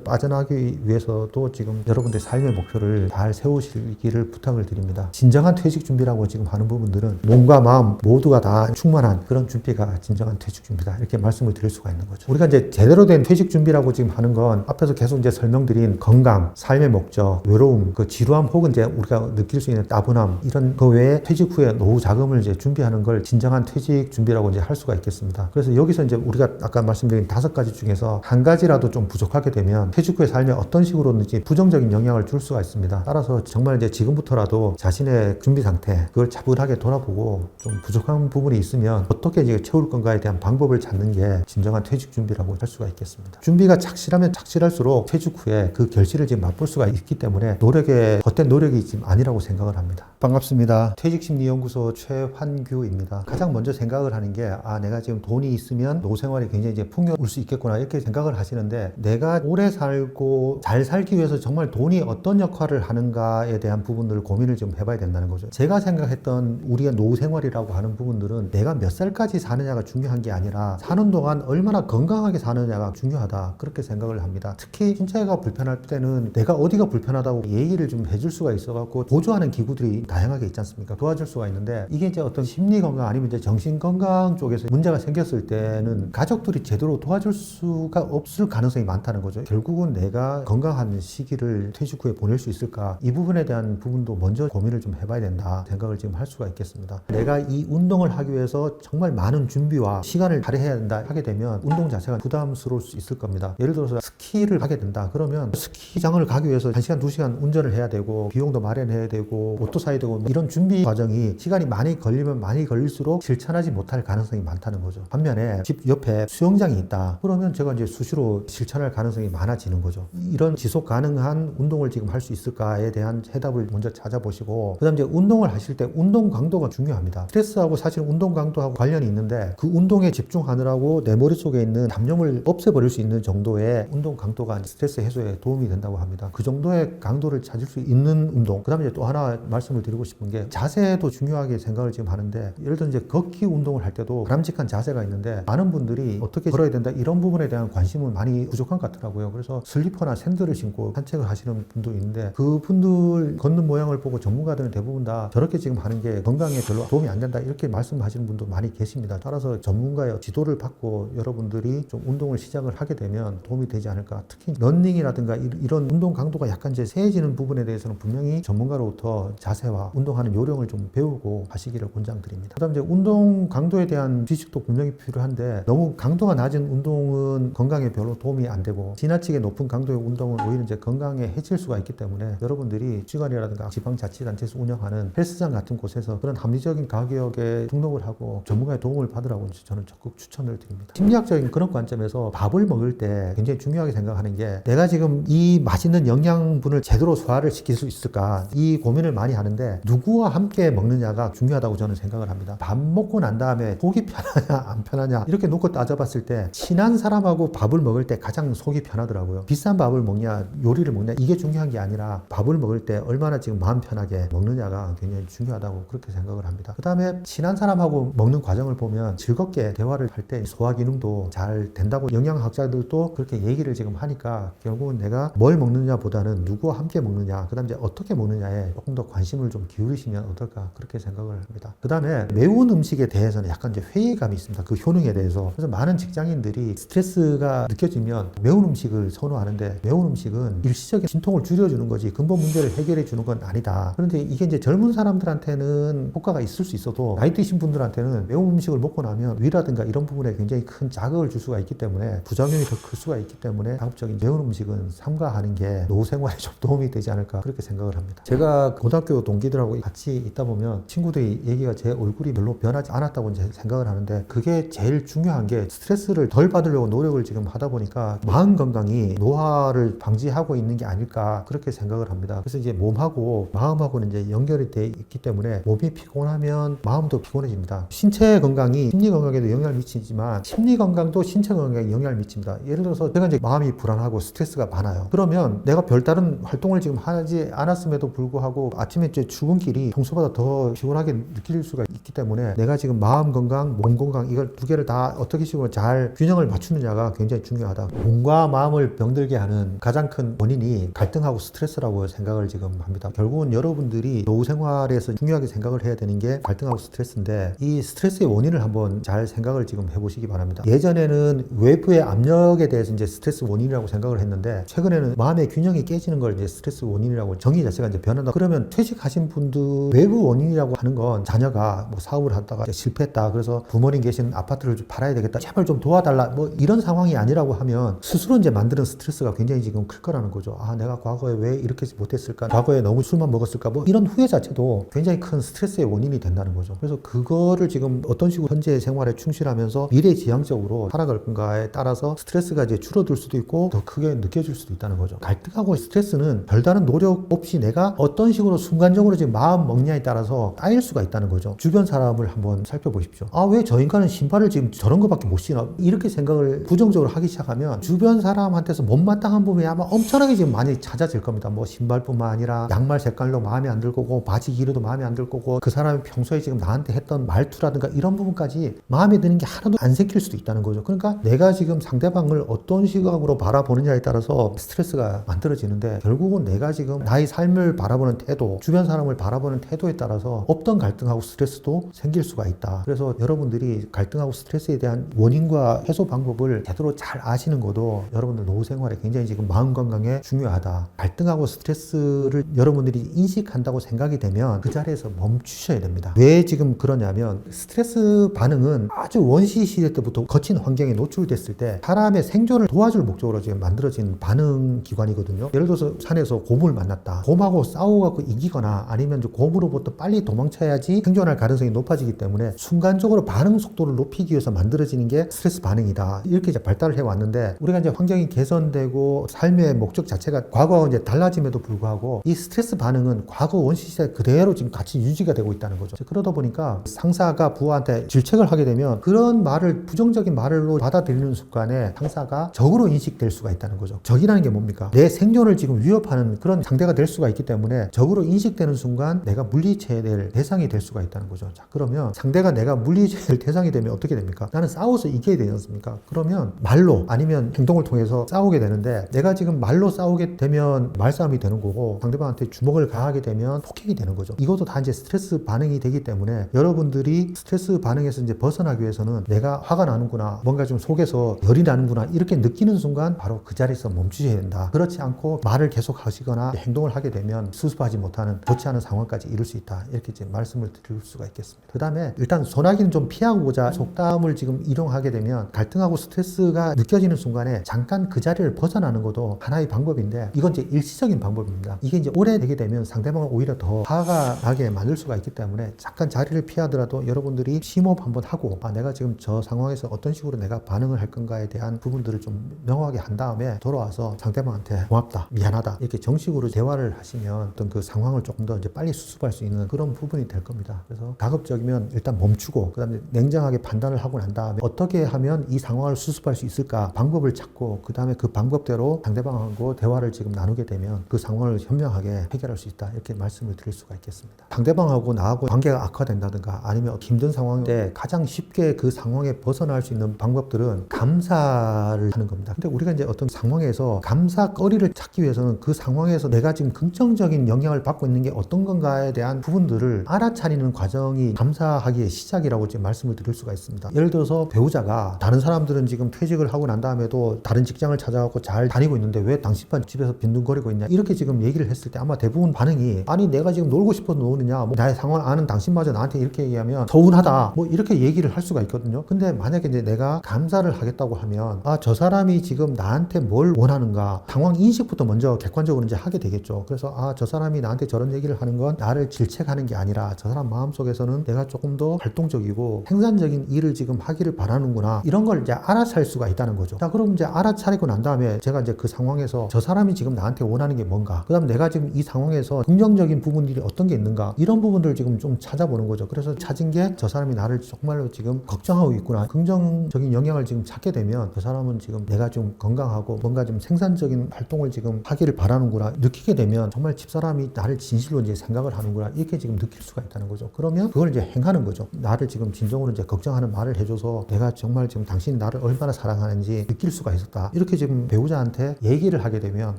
빠져나가기 위해서도 지금 여러분들의 삶의 목표를 잘 세우시기를 부탁을 드립니다. 진정한 퇴직 준비라고 지금 하는 부분들은 몸과 마음 모두가 다 충만한 그런 준비가 진정한 퇴직 준비다, 이렇게 말씀을 드릴 수가 있는 거죠. 우리가 이제 제대로 된 퇴직 준비라고 지금 하는 건 앞에서 계속 이제 설명드린 건강, 삶의 목적, 외로움, 그 지루함, 혹은 이제 우리가 느낄 수 있는 따분함, 이런 그 외에 퇴직 후에 노후 자금을 이제 준비하는 걸 진정한 퇴직 준비라고 이제 할 수가 있겠습니다. 그래서 여기서 이제 우리가 아까 말씀드린 5가지 중에서 한 가지라도 좀 부족하게 되면 퇴직 후의 삶에 어떤 식으로든지 부정적인 영향을 줄 수가 있습니다. 따라서 정말 이제 지금부터라도 자신의 준비 상태, 그걸 차분하게 돌아보고 좀 부족한 부분이 있으면 어떻게 이제 채울 건가에 대한 방법을 찾는 게 진정한 퇴직 준비라고 할 수가 있겠습니다. 준비가 착실하면 착실할수록 퇴직 후에 그 결실을 지금 맛볼 수가 있기 때문에 노력에 헛된 노력이 지금 아니라고 생각을 합니다. 반갑습니다. 퇴직심리연구소 최환규입니다. 가장 먼저 생각을 하는 게, 내가 지금 돈이 있으면 노후 생활이 굉장히 이제 풍요로울 수 있겠구나, 이렇게 생각을 하시는데, 내가 오래 살고 잘 살기 위해서 정말 돈이 어떤 역할을 하는가에 대한 부분들을 고민을 좀 해봐야 된다는 거죠. 제가 생각했던 우리의 노후 생활이라고 하는 부분들은 내가 몇 살까지 사느냐가 중요한 게 아니라 사는 동안 얼마나 건강하게 사느냐가 중요하다, 그렇게 생각을 합니다. 특히 신체가 불편할 때는 내가 어디가 불편하다고 얘기를 좀 해줄 수가 있어갖고 보조하는 기구들이 다양하게 있지 않습니까? 도와줄 수가 있는데, 이게 이제 어떤 심리 건강 아니면 이제 정신 건강 쪽에서 문제가 생겼을 때는 가족들이 제대로 도와줄 수가 없을 가능성이 많다는 거죠. 결국은 내가 건강한 시기를 퇴직 후에 보낼 수 있을까, 이 부분에 대한 부분도 먼저 고민을 좀 해봐야 된다 생각을 지금 할 수가 있겠습니다. 내가 이 운동을 하기 위해서 정말 많은 준비와 시간을 할애해야 된다 하게 되면 운동 자체가 부담스러울 수 있을 겁니다. 예를 들어서 스키를 하게 된다 그러면 스키장을 가기 위해서 1시간, 2시간 운전을 해야 되고 비용도 마련해야 되고 옷도 사야 되고, 이런 준비 과정이 시간이 많이 걸리면 많이 걸릴수록 실천하지 못할 가능성이 많다는 거죠. 반면에 집 옆에 수영장이 있다 그러면 제가 이제 수시로 실천할 가능성이 많아지는 거죠. 이런 지속 가능한 운동을 지금 할 수 있을까에 대한 해답을 먼저 찾아보시고, 그 다음 이제 운동을 하실 때 운동 강도가 중요합니다. 스트레스하고 사실 운동 강도하고 관련이 있는데, 그 운동에 집중하느라고 내 머릿속에 있는 담념을 없애버릴 수 있는 정도의 운동 강도가 스트레스 해소에 도움이 된다고 합니다. 그 정도의 강도를 찾을 수 있는 운동. 그 다음에 이제 또 하나 말씀을 드리고 싶은 게, 자세도 중요하게 생각을 지금 하는데, 예를 들어 이제 걷기 운동을 할 때도 바람직한 자세가 있는데, 많은 분들이 어떻게 걸어야 된다 이런 부분에 대한 관심은 많이 부족한 것 같더라고요. 그래서 슬리퍼나 샌들을 신고 산책을 하시는 분도 있는데, 그분들 걷는 모양을 보고 전문가들은 대부분 다 저렇게 지금 하는 게 건강에 별로 도움이 안 된다, 이렇게 말씀하시는 분도 많이 계십니다. 따라서 전문가의 지도를 받고 여러분들이 좀 운동을 시작을 하게 되면 도움이 되지 않을까. 특히 러닝이라든가 이런 운동 강도가 약간 이제 세해지는 부분에 대해서는 분명히 전문가로부터 자세와 운동하는 요령을 좀 배우고 하시기를 권장드립니다. 그다음 이제 운동 강도에 대한 지식도 분명히 필요한데, 너무 강도가 낮은 운동은 건강에 별로 도움이 안 되고, 지나치게 높은 강도의 운동은 오히려 이제 건강에 해칠 수가 있기 때문에, 여러분들이 시간이라든가 지방자치단체에서 운영하는 헬스장 같은 곳에서 그런 합리적인 가격에 등록을 하고 전문가의 도움을 받으라고 저는 적극 추천을 드립니다. 심리학적인 그런 관점에서 밥을 먹을 때 굉장히 중요하게 생각하는 게, 내가 지금 이 맛있는 영양분을 제대로 소화를 시킬 수 있을까, 이 고민을 많이 하는데, 누구와 함께 먹느냐가 중요하다고 저는 생각을 합니다. 밥 먹고 난 다음에 속이 편하냐 안 편하냐 이렇게 놓고 따져봤을 때, 친한 사람하고 밥을 먹을 때 가장 속이 편하더라고요. 비싼 밥을 먹냐 요리를 먹냐 이게 중요한 게 아니라, 밥을 먹을 때 얼마나 지금 마음 편하게 먹느냐가 굉장히 중요하다고 그렇게 생각을 합니다. 그 다음에 친한 사람하고 먹는 과정을 보면 즐겁게 대화를 할 때 소화 기능도 잘 된다고 영양학자들도 그렇게 얘기를 지금 하니까, 결국은 내가 뭘 먹느냐 보다는 누구와 함께 먹느냐, 그 다음에 이제 어떻게 먹느냐에 조금 더 관심을 좀 기울이시면 어떨까, 그렇게 생각을 합니다. 그 다음에 매운 음식에 대해서는 약간 이제 회의감이 있습니다. 그 효능에 대해서. 그래서 많은 직장인들이 스트레스가 느껴지면 매운 음식을 선호하는데, 매운 음식은 일시적인 진통을 줄여주는 거지 근본 문제를 해결해 주는 건 아니다. 그런데 이게 이제 젊은 사람들한테는 효과가 있을 수 있어도, 나이 드신 분들한테는 매운 음식을 먹고 나면 위라든가 이런 부분에 굉장히 큰 자극을 줄 수가 있기 때문에 부작용이 더 클 수가 있기 때문에, 가급적인 매운 음식은 삼가하는 게 노후 생활에 좀 도움이 되지 않을까, 그렇게 생각을 합니다. 제가 고등학교 동기들하고 같이 있다 보면 친구들이 얘기가 제 얼굴이 별로 변하지 않았다고 이제 생각을 하는데, 그게 제일 중요한 게, 스트레스를 덜 받으려고 노력을 지금 하다 보니까 마음 건강이 노화를 방지하고 있는 게 아닐까, 그렇게 생각을 합니다. 그래서 이제 몸하고 마음하고는 이제 연결이 돼 있기 때문에, 몸이 피곤하면 마음도 피곤해집니다. 신체 건강이 심리 건강에도 영향을 미치지만, 심리 건강도 신체 건강에 영향을 미칩니다. 예를 들어서 제가 이제 마음이 불안하고 스트레스가 많아요. 그러면 내가 별다른 활동을 지금 하지 않았음에도 불구하고 아침에 이제 출근길이 평소보다 더 피곤하게 느낄 수가 있기 때문에, 내가 지금 마음 건강, 몸 건강 이걸 두 개를 다 다 어떻게 식으로 잘 균형을 맞추느냐가 굉장히 중요하다. 몸과 마음을 병들게 하는 가장 큰 원인이 갈등하고 스트레스라고 생각을 지금 합니다. 결국은 여러분들이 노후 생활에서 중요하게 생각을 해야 되는 게 갈등하고 스트레스인데, 이 스트레스의 원인을 한번 잘 생각을 지금 해보시기 바랍니다. 예전에는 외부의 압력에 대해서 이제 스트레스 원인이라고 생각을 했는데, 최근에는 마음의 균형이 깨지는 걸 이제 스트레스 원인이라고 정의 자체가 이제 변한다. 그러면 퇴직하신 분들 외부 원인이라고 하는 건 자녀가 뭐 사업을 하다가 실패했다, 그래서 부모님 계신 아파트를 좀 팔아야 되겠다, 제발 좀 도와달라, 뭐 이런 상황이 아니라고 하면 스스로 이제 만드는 스트레스가 굉장히 지금 클 거라는 거죠. 아, 내가 과거에 왜 이렇게 못했을까, 과거에 너무 술만 먹었을까, 뭐 이런 후회 자체도 굉장히 큰 스트레스의 원인이 된다는 거죠. 그래서 그거를 지금 어떤 식으로 현재 생활에 충실하면서 미래지향적으로 살아갈 건가에 따라서 스트레스가 이제 줄어들 수도 있고 더 크게 느껴질 수도 있다는 거죠. 갈등하고 스트레스는 별다른 노력 없이 내가 어떤 식으로 순간적으로 지금 마음 먹냐에 따라서 쌓일 수가 있다는 거죠. 주변 사람을 한번 살펴보십시오. 아, 왜 저 인간은 신발을 지금 저런 거밖에 못 신어? 이렇게 생각을 부정적으로 하기 시작하면 주변 사람한테서 못마땅한 부분이 아마 엄청나게 지금 많이 찾아질 겁니다. 뭐 신발뿐만 아니라 양말 색깔도 마음에 안 들 거고, 바지 길이도 마음에 안 들 거고, 그 사람이 평소에 지금 나한테 했던 말투라든가 이런 부분까지 마음에 드는 게 하나도 안 생길 수도 있다는 거죠. 그러니까 내가 지금 상대방을 어떤 시각으로 바라보느냐에 따라서 스트레스가 만들어지는데, 결국은 내가 지금 나의 삶을 바라보는 태도, 주변 사람을 바라보는 태도에 따라서 없던 갈등하고 스트레스도 생길 수가 있다. 그래서 여러분들이 갈등하고 스트레스에 대한 원인과 해소 방법을 제대로 잘 아시는 것도 여러분들 노후 생활에 굉장히 지금 마음 건강에 중요하다. 갈등하고 스트레스를 여러분들이 인식한다고 생각이 되면 그 자리에서 멈추셔야 됩니다. 왜 지금 그러냐면, 스트레스 반응은 아주 원시 시대 때부터 거친 환경에 노출됐을 때 사람의 생존을 도와줄 목적으로 지금 만들어진 반응 기관이거든요. 예를 들어서 산에서 곰을 만났다. 곰하고 싸워갖고 이기거나 아니면 곰으로부터 빨리 도망쳐야지 생존할 가능성이 높아지기 때문에 순간적으로 반응 속도를 높이기 위해서 만들어지는 게 스트레스 반응이다. 이렇게 이제 발달을 해왔는데, 우리가 이제 환경이 개선되고 삶의 목적 자체가 과거와 이제 달라짐에도 불구하고 이 스트레스 반응은 과거 원시 시대 그대로 지금 같이 유지가 되고 있다는 거죠. 그러다 보니까 상사가 부하한테 질책을 하게 되면 그런 말을 부정적인 말로 받아들이는 순간에 상사가 적으로 인식될 수가 있다는 거죠. 적이라는 게 뭡니까? 내 생존을 지금 위협하는 그런 상대가 될 수가 있기 때문에 적으로 인식되는 순간 내가 물리쳐야 될 대상이 될 수가 있다는 거죠. 자, 그러면 상대가 내가 물리쳐야 될 대상이 되면 어떻게 됩니까? 나는 싸워서 이겨야 되지 않습니까? 그러면 말로 아니면 행동을 통해서 싸우게 되는데, 내가 지금 말로 싸우게 되면 말싸움이 되는 거고, 상대방한테 주먹을 가하게 되면 폭행이 되는 거죠. 이것도 다 이제 스트레스 반응이 되기 때문에 여러분들이 스트레스 반응에서 이제 벗어나기 위해서는 내가 화가 나는구나, 뭔가 좀 속에서 열이 나는구나, 이렇게 느끼는 순간 바로 그 자리에서 멈추셔야 된다. 그렇지 않고 말을 계속 하시거나 행동을 하게 되면 수습하지 못하는 좋지 않은 상황까지 이룰 수 있다. 이렇게 이제 말씀을 드릴 수가 있겠습니다. 그 다음에 일단 소나기는 좀 피하고 보자. 속담을 지금 이용하게 되면 갈등하고 스트레스가 느껴지는 순간에 잠깐 그 자리를 벗어나는 것도 하나의 방법인데, 이건 이제 일시적인 방법입니다. 이게 이제 오래 되게 되면 상대방을 오히려 더 화가 나게 만들 수가 있기 때문에 잠깐 자리를 피하더라도 여러분들이 심호흡 한번 하고, 아, 내가 지금 저 상황에서 어떤 식으로 내가 반응을 할 건가에 대한 부분들을 좀 명확하게 한 다음에 돌아와서 상대방한테 고맙다, 미안하다, 이렇게 정식으로 대화를 하시면 어떤 그 상황을 조금 더 이제 빨리 수습할 수 있는 그런 부분이 될 겁니다. 그래서 가급적이면 일단 멈추고, 그 다음에 냉정하게 판단을 하고 난 다음에 어떻게 하면 이 상황을 수습할 수 있을까 방법을 찾고, 그 다음에 그 방법대로 상대방하고 대화를 지금 나누게 되면 그 상황을 현명하게 해결할 수 있다. 이렇게 말씀을 드릴 수가 있겠습니다. 상대방하고 나하고 관계가 악화된다든가 아니면 힘든 상황인데 가장 쉽게 그 상황에 벗어날 수 있는 방법들은 감사를 하는 겁니다. 근데 우리가 이제 어떤 상황에서 감사거리를 찾기 위해서는 그 상황에서 내가 지금 긍정적인 영향을 받고 있는 게 어떤 건가에 대한 부분들을 알아차리는 과정이 감사하기의 시작이라고 지금 말씀을 드릴 수가 있습니다. 예를 들어서 배우자가 다른 사람들은 지금 퇴직을 하고 난 다음에도 다른 직장을 찾아가고 잘 다니고 있는데 왜 당신만 집에서 빈둥거리고 있냐, 이렇게 지금 얘기를 했을 때 아마 대부분 반응이, 아니 내가 지금 놀고 싶어서 노느냐, 뭐 나의 상황 아는 당신마저 나한테 이렇게 얘기하면 서운하다, 뭐 이렇게 얘기를 할 수가 있거든요. 근데 만약에 이제 내가 감사를 하겠다고 하면, 아, 저 사람이 지금 나한테 뭘 원하는가, 상황 인식부터 먼저 객관적으로 이제 하게 되겠죠. 그래서 아, 저 사람이 나한테 저런 얘기를 하는 건 나를 질책하는 게 아니라 저 사람 마음속에서는 내가 조금 더 활동적이고 생산적인 일을 지금 하기를 바라는구나, 이런 걸 이제 알아차릴 수가 있다는 거죠. 자, 그럼 이제 알아차리고 난 다음에 제가 이제 그 상황에서 저 사람이 지금 나한테 원하는 게 뭔가, 그 다음 내가 지금 이 상황에서 긍정적인 부분들이 어떤 게 있는가, 이런 부분들을 지금 좀 찾아보는 거죠. 그래서 찾은 게 저 사람이 나를 정말로 지금 걱정하고 있구나, 긍정적인 영향을 지금 찾게 되면 저 사람은 지금 내가 좀 건강하고 뭔가 좀 생산적인 활동을 지금 하기를 바라는구나 느끼게 되면 정말 집사람이 나를 진실로 이제 생각을 하는구나, 이렇게 지금 느낄 수가 있다는 거죠. 그러면 그걸 이제 행하는 거죠. 나를 지금 진정으로 이제 걱정하는 말을 해줘 해줘서 내가 정말 지금 당신이 나를 얼마나 사랑하는지 느낄 수가 있었다. 이렇게 지금 배우자한테 얘기를 하게 되면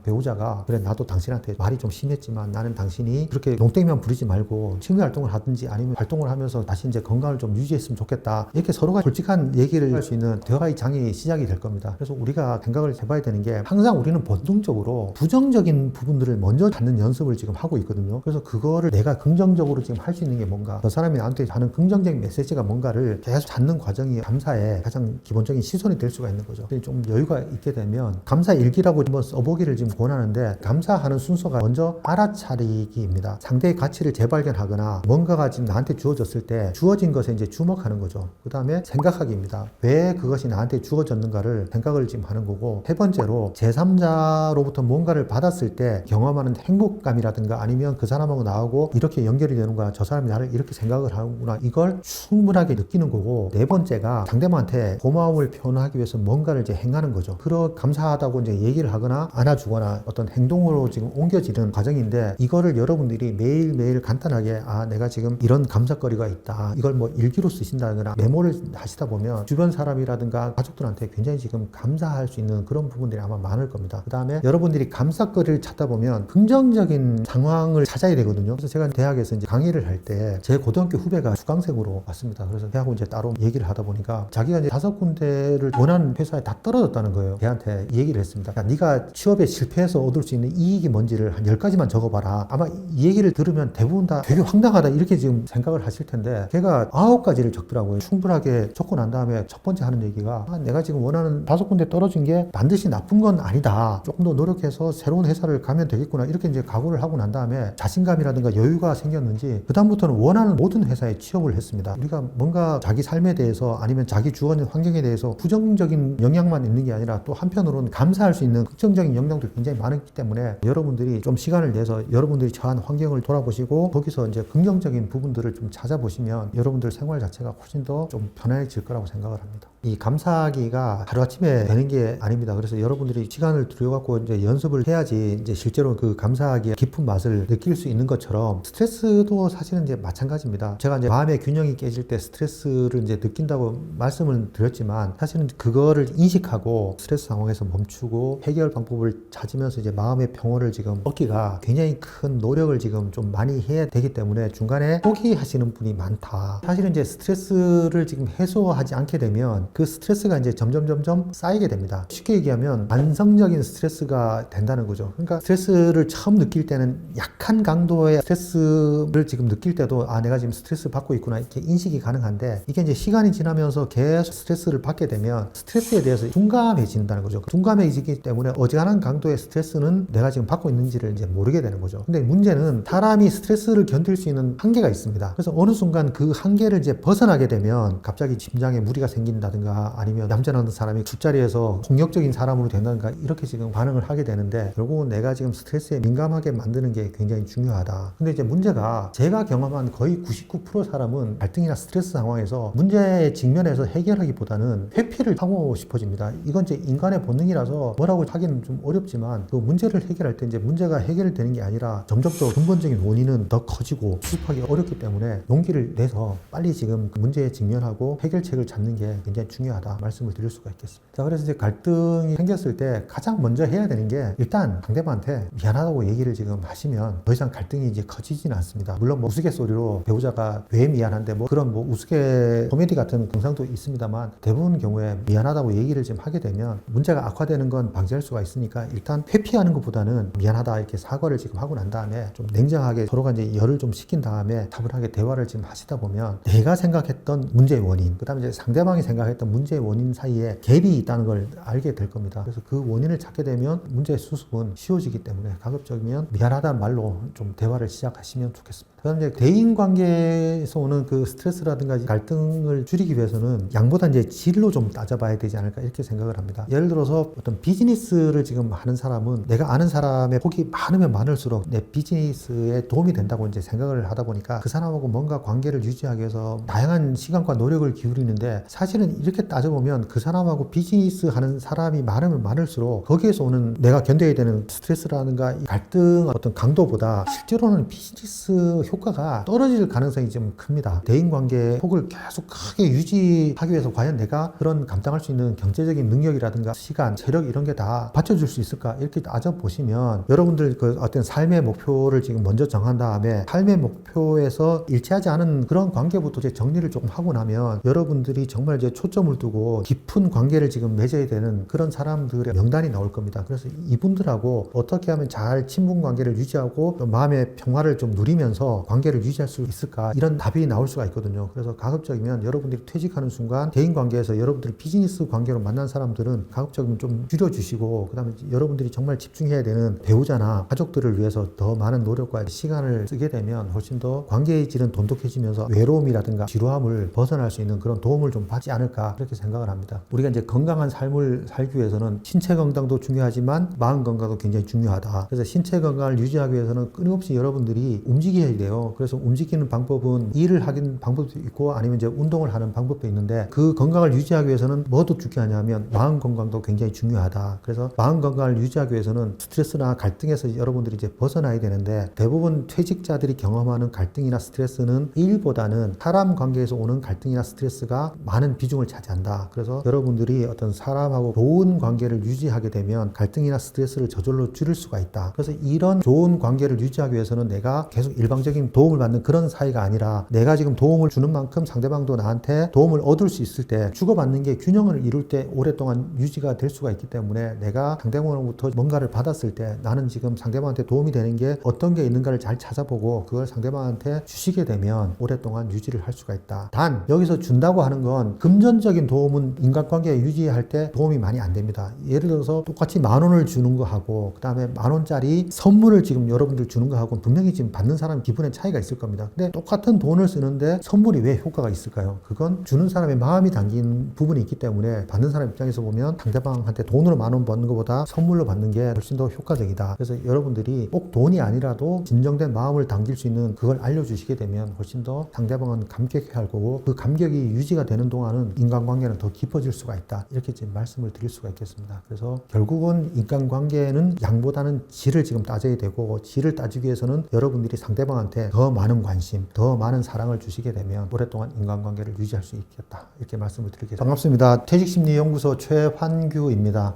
배우자가 그래 나도 당신한테 말이 좀 심했지만 나는 당신이 그렇게 농땡이만 부리지 말고 취미 활동을 하든지 아니면 활동을 하면서 다시 이제 건강을 좀 유지했으면 좋겠다. 이렇게 서로가 솔직한 얘기를 할 수 있는 대화의 장이 시작이 될 겁니다. 그래서 우리가 생각을 해봐야 되는 게 항상 우리는 본능적으로 부정적인 부분들을 먼저 찾는 연습을 지금 하고 있거든요. 그래서 그거를 내가 긍정적으로 지금 할 수 있는 게 뭔가, 저 사람이 나한테 하는 긍정적인 메시지가 뭔가를 계속 찾는 과정이 감사의 가장 기본적인 시선이 될 수가 있는 거죠. 좀 여유가 있게 되면 감사 일기라고 한번 써보기를 지금 권하는데, 감사하는 순서가 먼저 알아차리기입니다. 상대의 가치를 재발견하거나 뭔가가 지금 나한테 주어졌을 때 주어진 것에 이제 주목하는 거죠. 그 다음에 생각하기입니다. 왜 그것이 나한테 주어졌는가를 생각을 지금 하는 거고, 세 번째로 제3자로부터 뭔가를 받았을 때 경험하는 행복감이라든가 아니면 그 사람하고 나하고 이렇게 연결이 되는구나, 저 사람이 나를 이렇게 생각을 하는구나, 이걸 충분하게 느끼는 거고, 네 번째가 상대방한테 고마움을 표현하기 위해서 뭔가를 이제 행하는 거죠. 그런 감사하다고 이제 얘기를 하거나 안아주거나 어떤 행동으로 지금 옮겨지는 과정인데, 이거를 여러분들이 매일매일 간단하게 내가 지금 이런 감사거리가 있다, 이걸 뭐 일기로 쓰신다거나 메모를 하시다 보면 주변 사람이라든가 가족들한테 굉장히 지금 감사할 수 있는 그런 부분들이 아마 많을 겁니다. 그 다음에 여러분들이 감사거리를 찾다 보면 긍정적인 상황을 찾아야 되거든요. 그래서 제가 대학에서 이제 강의를 할 때 제 고등학교 후배가 수강생으로 왔습니다. 그래서 걔하고 이제 따로 얘기를 하다 보니까 자기가 이제 5군데를 원하는 회사에 다 떨어졌다는 거예요. 걔한테 얘기를 했습니다. 야, 네가 취업에 실패해서 얻을 수 있는 이익이 뭔지를 한 10가지만 적어봐라. 아마 이 얘기를 들으면 대부분 다 되게 황당하다 이렇게 지금 생각을 하실 텐데, 걔가 9가지를 적더라고요. 충분하게 적고 난 다음에 첫 번째 하는 얘기가 내가 지금 원하는 5군데 떨어진 게 반드시 나쁜 건 아니다. 조금 더 노력해서 새로운 회사를 가면 되겠구나. 이렇게 이제 각오를 하고 난 다음에 자신감이라든가 여유가 생겼는지 그다음부터는 원하는 모든 회사에 취업을 했습니다. 우리가 뭔가 자기 삶에 대해서 아니면 자기 주어진 환경에 대해서 부정적인 영향만 있는 게 아니라 또 한편으로는 감사할 수 있는 긍정적인 영향도 굉장히 많기 때문에, 여러분들이 좀 시간을 내서 여러분들이 처한 환경을 돌아보시고 거기서 이제 긍정적인 부분들을 좀 찾아보시면 여러분들 생활 자체가 훨씬 더 좀 편해질 거라고 생각을 합니다. 이 감사하기가 하루아침에 되는 게 아닙니다. 그래서 여러분들이 시간을 들여갖고 이제 연습을 해야지 이제 실제로 그 감사하기의 깊은 맛을 느낄 수 있는 것처럼, 스트레스도 사실은 이제 마찬가지입니다. 제가 이제 마음의 균형이 깨질 때 스트레스를 이제 느낀다고 말씀을 드렸지만, 사실은 그거를 인식하고 스트레스 상황에서 멈추고 해결 방법을 찾으면서 이제 마음의 평온을 지금 얻기가 굉장히 큰 노력을 지금 좀 많이 해야 되기 때문에 중간에 포기하시는 분이 많다. 사실은 이제 스트레스를 지금 해소하지 않게 되면 그 스트레스가 이제 점점 쌓이게 됩니다. 쉽게 얘기하면 만성적인 스트레스가 된다는 거죠. 그러니까 스트레스를 처음 느낄 때는 약한 강도의 스트레스를 지금 느낄 때도 내가 지금 스트레스 받고 있구나 이렇게 인식이 가능한데, 이게 이제 시간이 지나면서 계속 스트레스를 받게 되면 스트레스에 대해서 둔감해진다는 거죠. 둔감해지기 때문에 어지간한 강도의 스트레스는 내가 지금 받고 있는지를 이제 모르게 되는 거죠. 근데 문제는 사람이 스트레스를 견딜 수 있는 한계가 있습니다. 그래서 어느 순간 그 한계를 이제 벗어나게 되면 갑자기 심장에 무리가 생긴다든가 아니면 얌전한 사람이 술자리에서 폭력적인 사람으로 된다든가 이렇게 지금 반응을 하게 되는데, 결국은 내가 지금 스트레스에 민감하게 만드는 게 굉장히 중요하다. 근데 이제 문제가, 제가 경험한 거의 99% 사람은 갈등이나 스트레스 상황에서 문제에 직면해서 해결하기보다는 회피를 하고 싶어집니다. 이건 이제 인간의 본능이라서 뭐라고 하기는 좀 어렵지만, 그 문제를 해결할 때 이제 문제가 해결되는 게 아니라 점점 더 근본적인 원인은 더 커지고 수습하기 어렵기 때문에 용기를 내서 빨리 지금 문제에 직면하고 해결책을 찾는 게 굉장히 중요하다 말씀을 드릴 수가 있겠습니다. 자, 그래서 이제 갈등이 생겼을 때 가장 먼저 해야 되는 게, 일단 상대방한테 미안하다고 얘기를 지금 하시면 더 이상 갈등이 이제 커지지는 않습니다. 물론 뭐 우스갯소리로 배우자가 왜 미안한데 뭐 그런 뭐 우스갯 코미디 같은 영상도 있습니다만, 대부분 경우에 미안하다고 얘기를 좀 하게 되면 문제가 악화되는 건 방지할 수가 있으니까, 일단 회피하는 것보다는 미안하다 이렇게 사과를 지금 하고 난 다음에 좀 냉정하게 서로가 이제 열을 좀 식힌 다음에 차분하게 대화를 지금 하시다 보면 내가 생각했던 문제의 원인, 그 다음에 이제 상대방이 생각했던 문제의 원인 사이에 갭이 있다는 걸 알게 될 겁니다. 그래서 그 원인을 찾게 되면 문제의 수습은 쉬워지기 때문에 가급적이면 미안하다는 말로 좀 대화를 시작하시면 좋겠습니다. 그다음 이제 대인 관계에서 오는 그 스트레스라든가 갈등을 줄이기 위해서는 양보다 이제 질로 좀 따져봐야 되지 않을까 이렇게 생각을 합니다. 예를 들어서 어떤 비즈니스를 지금 하는 사람은 내가 아는 사람의 폭이 많으면 많을수록 내 비즈니스에 도움이 된다고 이제 생각을 하다 보니까 그 사람하고 뭔가 관계를 유지하기 위해서 다양한 시간과 노력을 기울이는데, 사실은 이렇게 이렇게 따져보면 그 사람하고 비즈니스 하는 사람이 많으면 많을수록 거기에서 오는 내가 견뎌야 되는 스트레스라든가 이 갈등 어떤 강도보다 실제로는 비즈니스 효과가 떨어질 가능성이 좀 큽니다. 대인관계 속을 계속 크게 유지하기 위해서 과연 내가 그런 감당할 수 있는 경제적인 능력이라든가 시간, 체력 이런 게 다 받쳐줄 수 있을까? 이렇게 따져보시면 여러분들 그 어떤 삶의 목표를 지금 먼저 정한 다음에 삶의 목표에서 일치하지 않은 그런 관계부터 이제 정리를 조금 하고 나면 여러분들이 정말 이제 초점을 두고 깊은 관계를 지금 맺어야 되는 그런 사람들의 명단이 나올 겁니다. 그래서 이분들하고 어떻게 하면 잘 친분 관계를 유지하고 마음의 평화를 좀 누리면서 관계를 유지할 수 있을까? 이런 답이 나올 수가 있거든요. 그래서 가급적이면 여러분들이 퇴직하는 순간 대인 관계에서 여러분들이 비즈니스 관계로 만난 사람들은 가급적이면 좀 줄여주시고 그 다음에 여러분들이 정말 집중해야 되는 배우자나 가족들을 위해서 더 많은 노력과 시간을 쓰게 되면 훨씬 더 관계의 질은 돈독해지면서 외로움이라든가 지루함을 벗어날 수 있는 그런 도움을 좀 받지 않을까 그렇게 생각을 합니다. 우리가 이제 건강한 삶을 살기 위해서는 신체 건강도 중요하지만 마음 건강도 굉장히 중요하다. 그래서 신체 건강을 유지하기 위해서는 끊임없이 여러분들이 움직여야 돼요. 그래서 움직이는 방법은 일을 하는 방법도 있고 아니면 이제 운동을 하는 방법도 있는데 그 건강을 유지하기 위해서는 뭐도 중요하냐면 마음 건강도 굉장히 중요하다. 그래서 마음 건강을 유지하기 위해서는 스트레스나 갈등에서 여러분들이 이제 벗어나야 되는데 대부분 퇴직자들이 경험하는 갈등이나 스트레스는 일보다는 사람 관계에서 오는 갈등이나 스트레스가 많은 비중을 차지한다. 그래서 여러분들이 어떤 사람하고 좋은 관계를 유지하게 되면 갈등이나 스트레스를 저절로 줄일 수가 있다. 그래서 이런 좋은 관계를 유지하기 위해서는 내가 계속 일방적인 도움을 받는 그런 사이가 아니라 내가 지금 도움을 주는 만큼 상대방도 나한테 도움을 얻을 수 있을 때 주고받는 게 균형을 이룰 때 오랫동안 유지가 될 수가 있기 때문에 내가 상대방으로부터 뭔가를 받았을 때 나는 지금 상대방한테 도움이 되는 게 어떤 게 있는가를 잘 찾아보고 그걸 상대방한테 주시게 되면 오랫동안 유지를 할 수가 있다. 단 여기서 준다고 하는 건 금전적인 도움은 인간관계 유지할 때 도움이 많이 안 됩니다. 예를 들어서 똑같이 10,000원을 주는 거 하고 그 다음에 10,000원짜리 선물을 지금 여러분들 주는 거 하고 분명히 지금 받는 사람 기분에 차이가 있을 겁니다. 근데 똑같은 돈을 쓰는데 선물이 왜 효과가 있을까요? 그건 주는 사람의 마음이 담긴 부분이 있기 때문에 받는 사람 입장에서 보면 상대방한테 돈으로 10,000원 받는 것보다 선물로 받는 게 훨씬 더 효과적이다. 그래서 여러분들이 꼭 돈이 아니라도 진정된 마음을 담길 수 있는 그걸 알려주시게 되면 훨씬 더 상대방은 감격해할 거고 그 감격이 유지가 되는 동안은 인간관계는 더 깊어질 수가 있다. 이렇게 지금 말씀을 드릴 수가 있겠습니다. 그래서 결국은 인간관계는 양보다는 질을 지금 따져야 되고 질을 따지기 위해서는 여러분들이 상대방한테 더 많은 관심, 더 많은 사랑을 주시게 되면 오랫동안 인간관계를 유지할 수 있겠다. 이렇게 말씀을 드리겠습니다. 반갑습니다. 퇴직심리연구소 최환규입니다.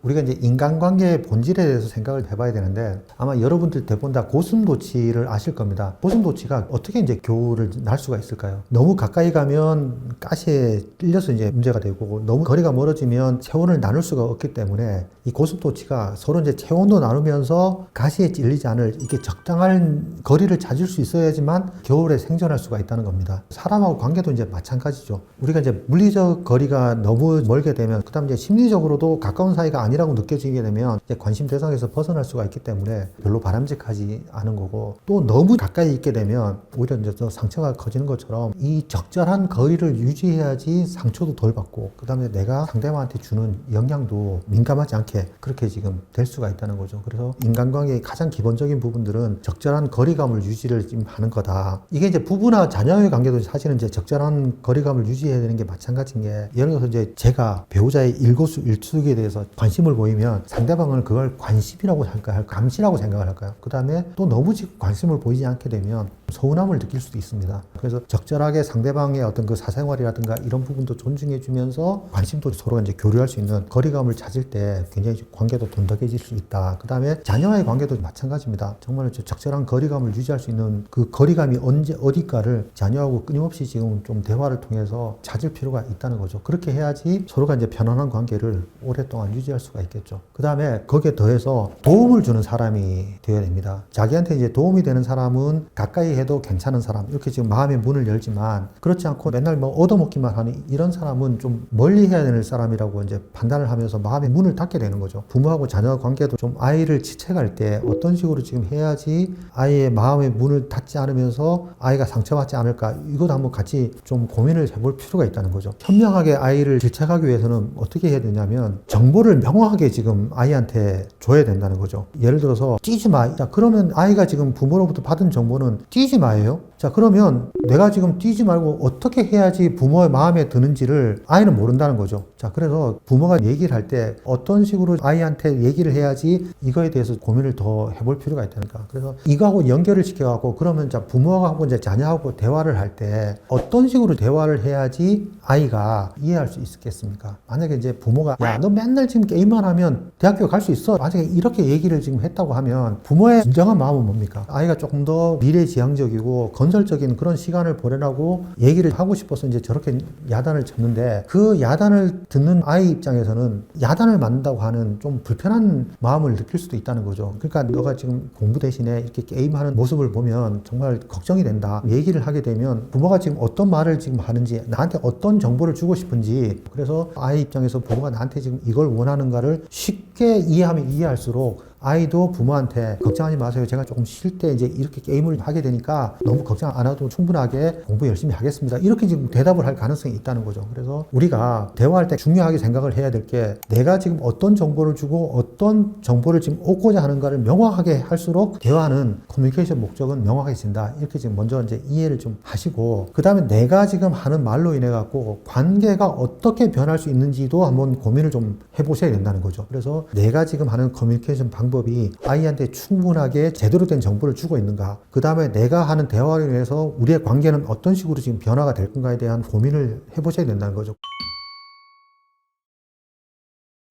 우리가 이제 인간관계의 본질에 대해서 생각을 해봐야 되는데 아마 여러분들 대부분 다 고슴도치를 아실 겁니다. 고슴도치가 어떻게 이제 교우를 날 수가 있을까요? 너무 가까이 가면 가시에 찔려서 이제 문제가 되고 너무 거리가 멀어지면 체온을 나눌 수가 없기 때문에 이 고슴도치가 서로 이제 체온도 나누면서 가시에 찔리지 않을 이렇게 적당한 거리를 찾을 수 있어야지만 겨울에 생존할 수가 있다는 겁니다. 사람하고 관계도 이제 마찬가지죠. 우리가 이제 물리적 거리가 너무 멀게 되면 그다음 이제 심리적으로도 가까운 사이가 아니라고 느껴지게 되면 이제 관심 대상에서 벗어날 수가 있기 때문에 별로 바람직하지 않은 거고 또 너무 가까이 있게 되면 오히려 이제 더 상처가 커지는 것처럼 이 적절한 거리를 유지해야지 상처도 덜 받고 그다음에 내가 상대방한테 주는 영향도 민감하지 않게 그렇게 지금 될 수가 있다는 거죠. 그래서 인간관계의 가장 기본적인 부분들은 적절한 거리감을 유지를 지금 하는 거다. 이게 이제 부부나 자녀의 관계도 사실은 이제 적절한 거리감을 유지해야 되는 게 마찬가지인 게 예를 들어서 이제 제가 배우자의 일거수일투족에 대해서 관심을 보이면 상대방은 그걸 관심이라고 할까요? 감시라고 생각을 할까요? 그 다음에 또 너무 관심을 보이지 않게 되면 서운함을 느낄 수도 있습니다. 그래서 적절하게 상대방의 어떤 그 사생활이라든가 이런 부분도 존중해 주면서 관심도 서로 이제 교류할 수 있는 거리감을 찾을 때 굉장히 관계도 돈독해질 수 있다. 그 다음에 자녀와의 관계도 마찬가지입니다. 정말 적절한 거리감을 유지할 수 있는 그 거리감이 언제 어디까를 자녀하고 끊임없이 지금 좀 대화를 통해서 찾을 필요가 있다는 거죠. 그렇게 해야지 서로가 이제 편안한 관계를 오랫동안 유지할 수가 있겠죠. 그 다음에 거기에 더해서 도움을 주는 사람이 되어야 됩니다. 자기한테 이제 도움이 되는 사람은 가까이 해도 괜찮은 사람, 이렇게 지금 마음의 문을 열지만 그렇지 않고 맨날 뭐 얻어먹기만 하는 이런 사람은 좀 멀리 해야 되는 사람이라고 이제 판단을 하면서 마음의 문을 닫게 되는 거죠. 부모하고 자녀 관계도 좀 아이를 지책할 때 어떤 식으로 지금 해야지 아이의 마음의 문을 닫지 않으면서 아이가 상처받지 않을까, 이것도 한번 같이 좀 고민을 해볼 필요가 있다는 거죠. 현명하게 아이를 질책하기 위해서는 어떻게 해야 되냐면 정보를 명확하게 지금 아이한테 줘야 된다는 거죠. 예를 들어서 뛰지 마. 자, 그러면 아이가 지금 부모로부터 받은 정보는 뛰지 마예요. 자, 그러면 내가 지금 뛰지 말고 어떻게 해야지 부모의 마음에 드는지를 아이는 모른다는 거죠. 자, 그래서 부모가 얘기를 할 때 어떤 식으로 아이한테 얘기를 해야지 이거에 대해서 고민을 더 해볼 필요가 있다니까. 그래서 이거하고 연결을 시켜갖고 그러면 자, 부모하고 이제 자녀하고 대화를 할 때 어떤 식으로 대화를 해야지 아이가 이해할 수 있겠습니까? 만약에 이제 부모가 야, 너 맨날 지금 게임만 하면 대학교 갈 수 있어. 만약에 이렇게 얘기를 지금 했다고 하면 부모의 진정한 마음은 뭡니까? 아이가 조금 더 미래지향적이고 건설적인 그런 시간을 보내라고 얘기를 하고 싶어서 이제 저렇게 야단을 쳤는데 그 야단을 듣는 아이 입장에서는 야단을 맞는다고 하는 좀 불편한 마음을 느낄 수도 있다는 거죠. 그러니까 너가 지금 공부 대신에 이렇게 게임하는 모습을 보면 정말 걱정이 된다. 얘기를 하게 되면 부모가 지금 어떤 말을 지금 하는지 나한테 어떤 정보를 주고 싶은지 그래서 아이 입장에서 부모가 나한테 지금 이걸 원하는가를 쉽게 이해하면 이해할수록 아이도 부모한테 걱정하지 마세요. 제가 조금 쉴 때 이제 이렇게 게임을 하게 되니까 너무 걱정 안 해도 충분하게 공부 열심히 하겠습니다. 이렇게 지금 대답을 할 가능성이 있다는 거죠. 그래서 우리가 대화할 때 중요하게 생각을 해야 될 게 내가 지금 어떤 정보를 주고 어떤 정보를 지금 얻고자 하는가를 명확하게 할수록 대화는 커뮤니케이션 목적은 명확해진다. 이렇게 지금 먼저 이제 이해를 좀 하시고 그 다음에 내가 지금 하는 말로 인해 갖고 관계가 어떻게 변할 수 있는지도 한번 고민을 좀 해보셔야 된다는 거죠. 그래서 내가 지금 하는 커뮤니케이션 방법이 아이한테 충분하게 제대로 된 정보를 주고 있는가, 그 다음에 내가 하는 대화로 인해서 우리의 관계는 어떤 식으로 지금 변화가 될 건가에 대한 고민을 해보셔야 된다는 거죠.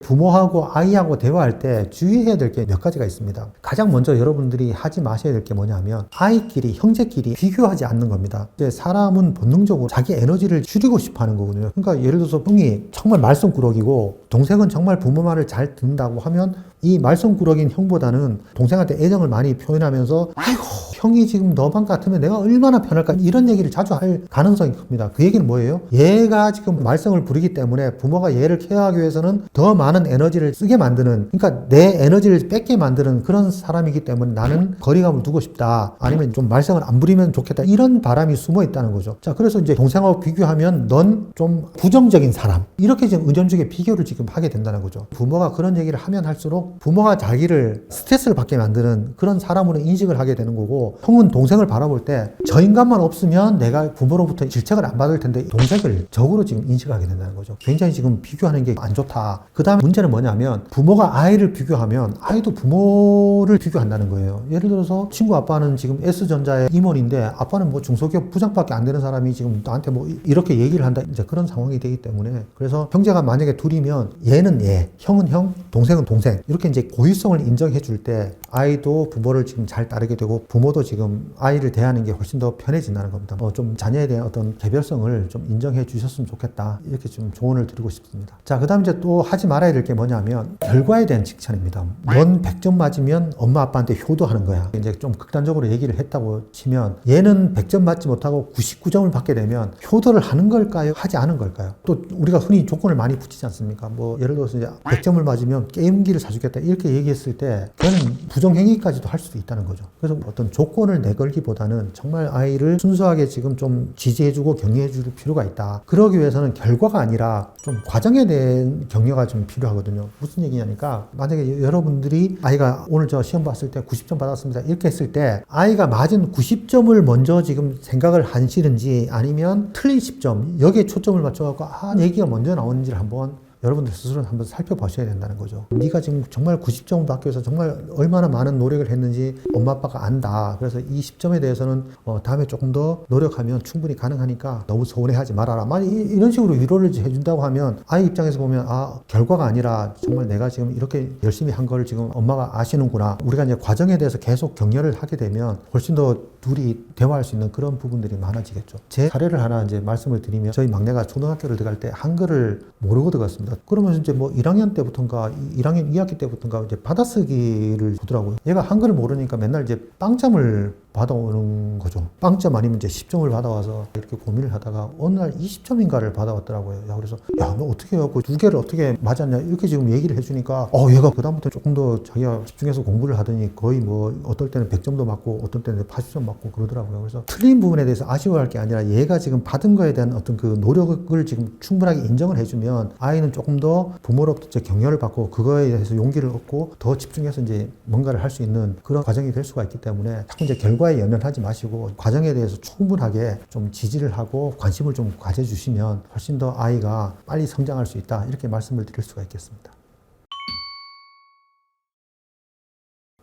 부모하고 아이하고 대화할 때 주의해야 될 게 몇 가지가 있습니다. 가장 먼저 여러분들이 하지 마셔야 될 게 뭐냐면 아이끼리, 형제끼리 비교하지 않는 겁니다. 이제 사람은 본능적으로 자기 에너지를 줄이고 싶어 하는 거거든요. 그러니까 예를 들어서 형이 정말 말썽꾸러기고 동생은 정말 부모 말을 잘 듣는다고 하면 이 말썽꾸러기인 형보다는 동생한테 애정을 많이 표현하면서 아이고 형이 지금 너만 같으면 내가 얼마나 편할까 이런 얘기를 자주 할 가능성이 큽니다. 그 얘기는 뭐예요? 얘가 지금 말썽을 부리기 때문에 부모가 얘를 케어하기 위해서는 더 많은 에너지를 쓰게 만드는, 그러니까 내 에너지를 뺏게 만드는 그런 사람이기 때문에 나는 거리감을 두고 싶다, 아니면 좀 말썽을 안 부리면 좋겠다, 이런 바람이 숨어 있다는 거죠. 자, 그래서 이제 동생하고 비교하면 넌 좀 부정적인 사람, 이렇게 지금 은연중에 비교를 지금 하게 된다는 거죠. 부모가 그런 얘기를 하면 할수록 부모가 자기를 스트레스를 받게 만드는 그런 사람으로 인식을 하게 되는 거고, 형은 동생을 바라볼 때 저 인간만 없으면 내가 부모로부터 질책을 안 받을 텐데 동생을 적으로 지금 인식하게 된다는 거죠. 굉장히 지금 비교하는 게 안 좋다. 그 다음에 문제는 뭐냐면 부모가 아이를 비교하면 아이도 부모를 비교한다는 거예요. 예를 들어서 친구 아빠는 지금 S전자의 임원인데 아빠는 뭐 중소기업 부장밖에 안 되는 사람이 지금 나한테 뭐 이렇게 얘기를 한다, 이제 그런 상황이 되기 때문에, 그래서 형제가 만약에 둘이면 얘는 얘, 형은 형, 동생은 동생, 이렇게 이제 고유성을 인정해 줄 때 아이도 부모를 지금 잘 따르게 되고 부모도 지금 아이를 대하는 게 훨씬 더 편해진다는 겁니다. 좀 자녀에 대한 어떤 개별성을 좀 인정해 주셨으면 좋겠다, 이렇게 좀 조언을 드리고 싶습니다. 자, 그 다음 이제 또 하지 말아야 될 게 뭐냐면 결과에 대한 칭찬입니다. 넌 100점 맞으면 엄마 아빠한테 효도하는 거야. 이제 좀 극단적으로 얘기를 했다고 치면 얘는 100점 맞지 못하고 99점을 받게 되면 효도를 하는 걸까요? 하지 않은 걸까요? 또 우리가 흔히 조건을 많이 붙이지 않습니까? 뭐 예를 들어서 이제 100점을 맞으면 게임기를 사주겠다 이렇게 얘기했을 때 걔는 부정행위까지도 할 수도 있다는 거죠. 그래서 어떤 조건을 내걸기보다는 정말 아이를 순수하게 지금 좀 지지해주고 격려해줄 필요가 있다. 그러기 위해서는 결과가 아니라 좀 과정에 대한 격려가 좀 필요하거든요. 무슨 얘기냐니까 만약에 여러분들이 아이가 오늘 저 시험 봤을 때 90점 받았습니다 이렇게 했을 때 아이가 맞은 90점을 먼저 지금 생각을 하시는지 아니면 틀린 10점 여기에 초점을 맞춰갖고 얘기가 먼저 나오는지를 한번 여러분들 스스로 한번 살펴보셔야 된다는 거죠. 네가 지금 정말 90점 받기 위해서 정말 얼마나 많은 노력을 했는지 엄마 아빠가 안다. 그래서 이 10점에 대해서는 다음에 조금 더 노력하면 충분히 가능하니까 너무 서운해하지 말아라. 만약 이런 식으로 위로를 해준다고 하면 아이 입장에서 보면 결과가 아니라 정말 내가 지금 이렇게 열심히 한 걸 지금 엄마가 아시는구나. 우리가 이제 과정에 대해서 계속 격려를 하게 되면 훨씬 더 둘이 대화할 수 있는 그런 부분들이 많아지겠죠. 제 사례를 하나 이제 말씀을 드리면 저희 막내가 초등학교를 들어갈 때 한글을 모르고 들어갔습니다. 그러면서 이제 뭐 1학년 때부터인가 1학년 2학기 때부터인가 이제 받아쓰기를 보더라고요. 얘가 한글을 모르니까 맨날 이제 빵점을 받아오는 거죠. 빵점 아니면 이제 10점을 받아와서 이렇게 고민을 하다가 어느 날 20점인가를 받아왔더라고요. 그래서 너 어떻게 해갖고 2개를 어떻게 맞았냐 이렇게 지금 얘기를 해주니까 얘가 그다음부터 조금 더 자기가 집중해서 공부를 하더니 거의 뭐 어떨 때는 100점도 맞고 어떨 때는 80점 맞고 그러더라고요. 그래서 틀린 부분에 대해서 아쉬워할 게 아니라 얘가 지금 받은 거에 대한 어떤 그 노력을 지금 충분하게 인정을 해주면 아이는 조금 더 부모로부터 격려를 받고 그거에 대해서 용기를 얻고 더 집중해서 이제 뭔가를 할 수 있는 그런 과정이 될 수가 있기 때문에 자꾸 이제 결과 공부에 연연하지 마시고 과정에 대해서 충분하게 좀 지지를 하고 관심을 좀 가져주시면 훨씬 더 아이가 빨리 성장할 수 있다, 이렇게 말씀을 드릴 수가 있겠습니다.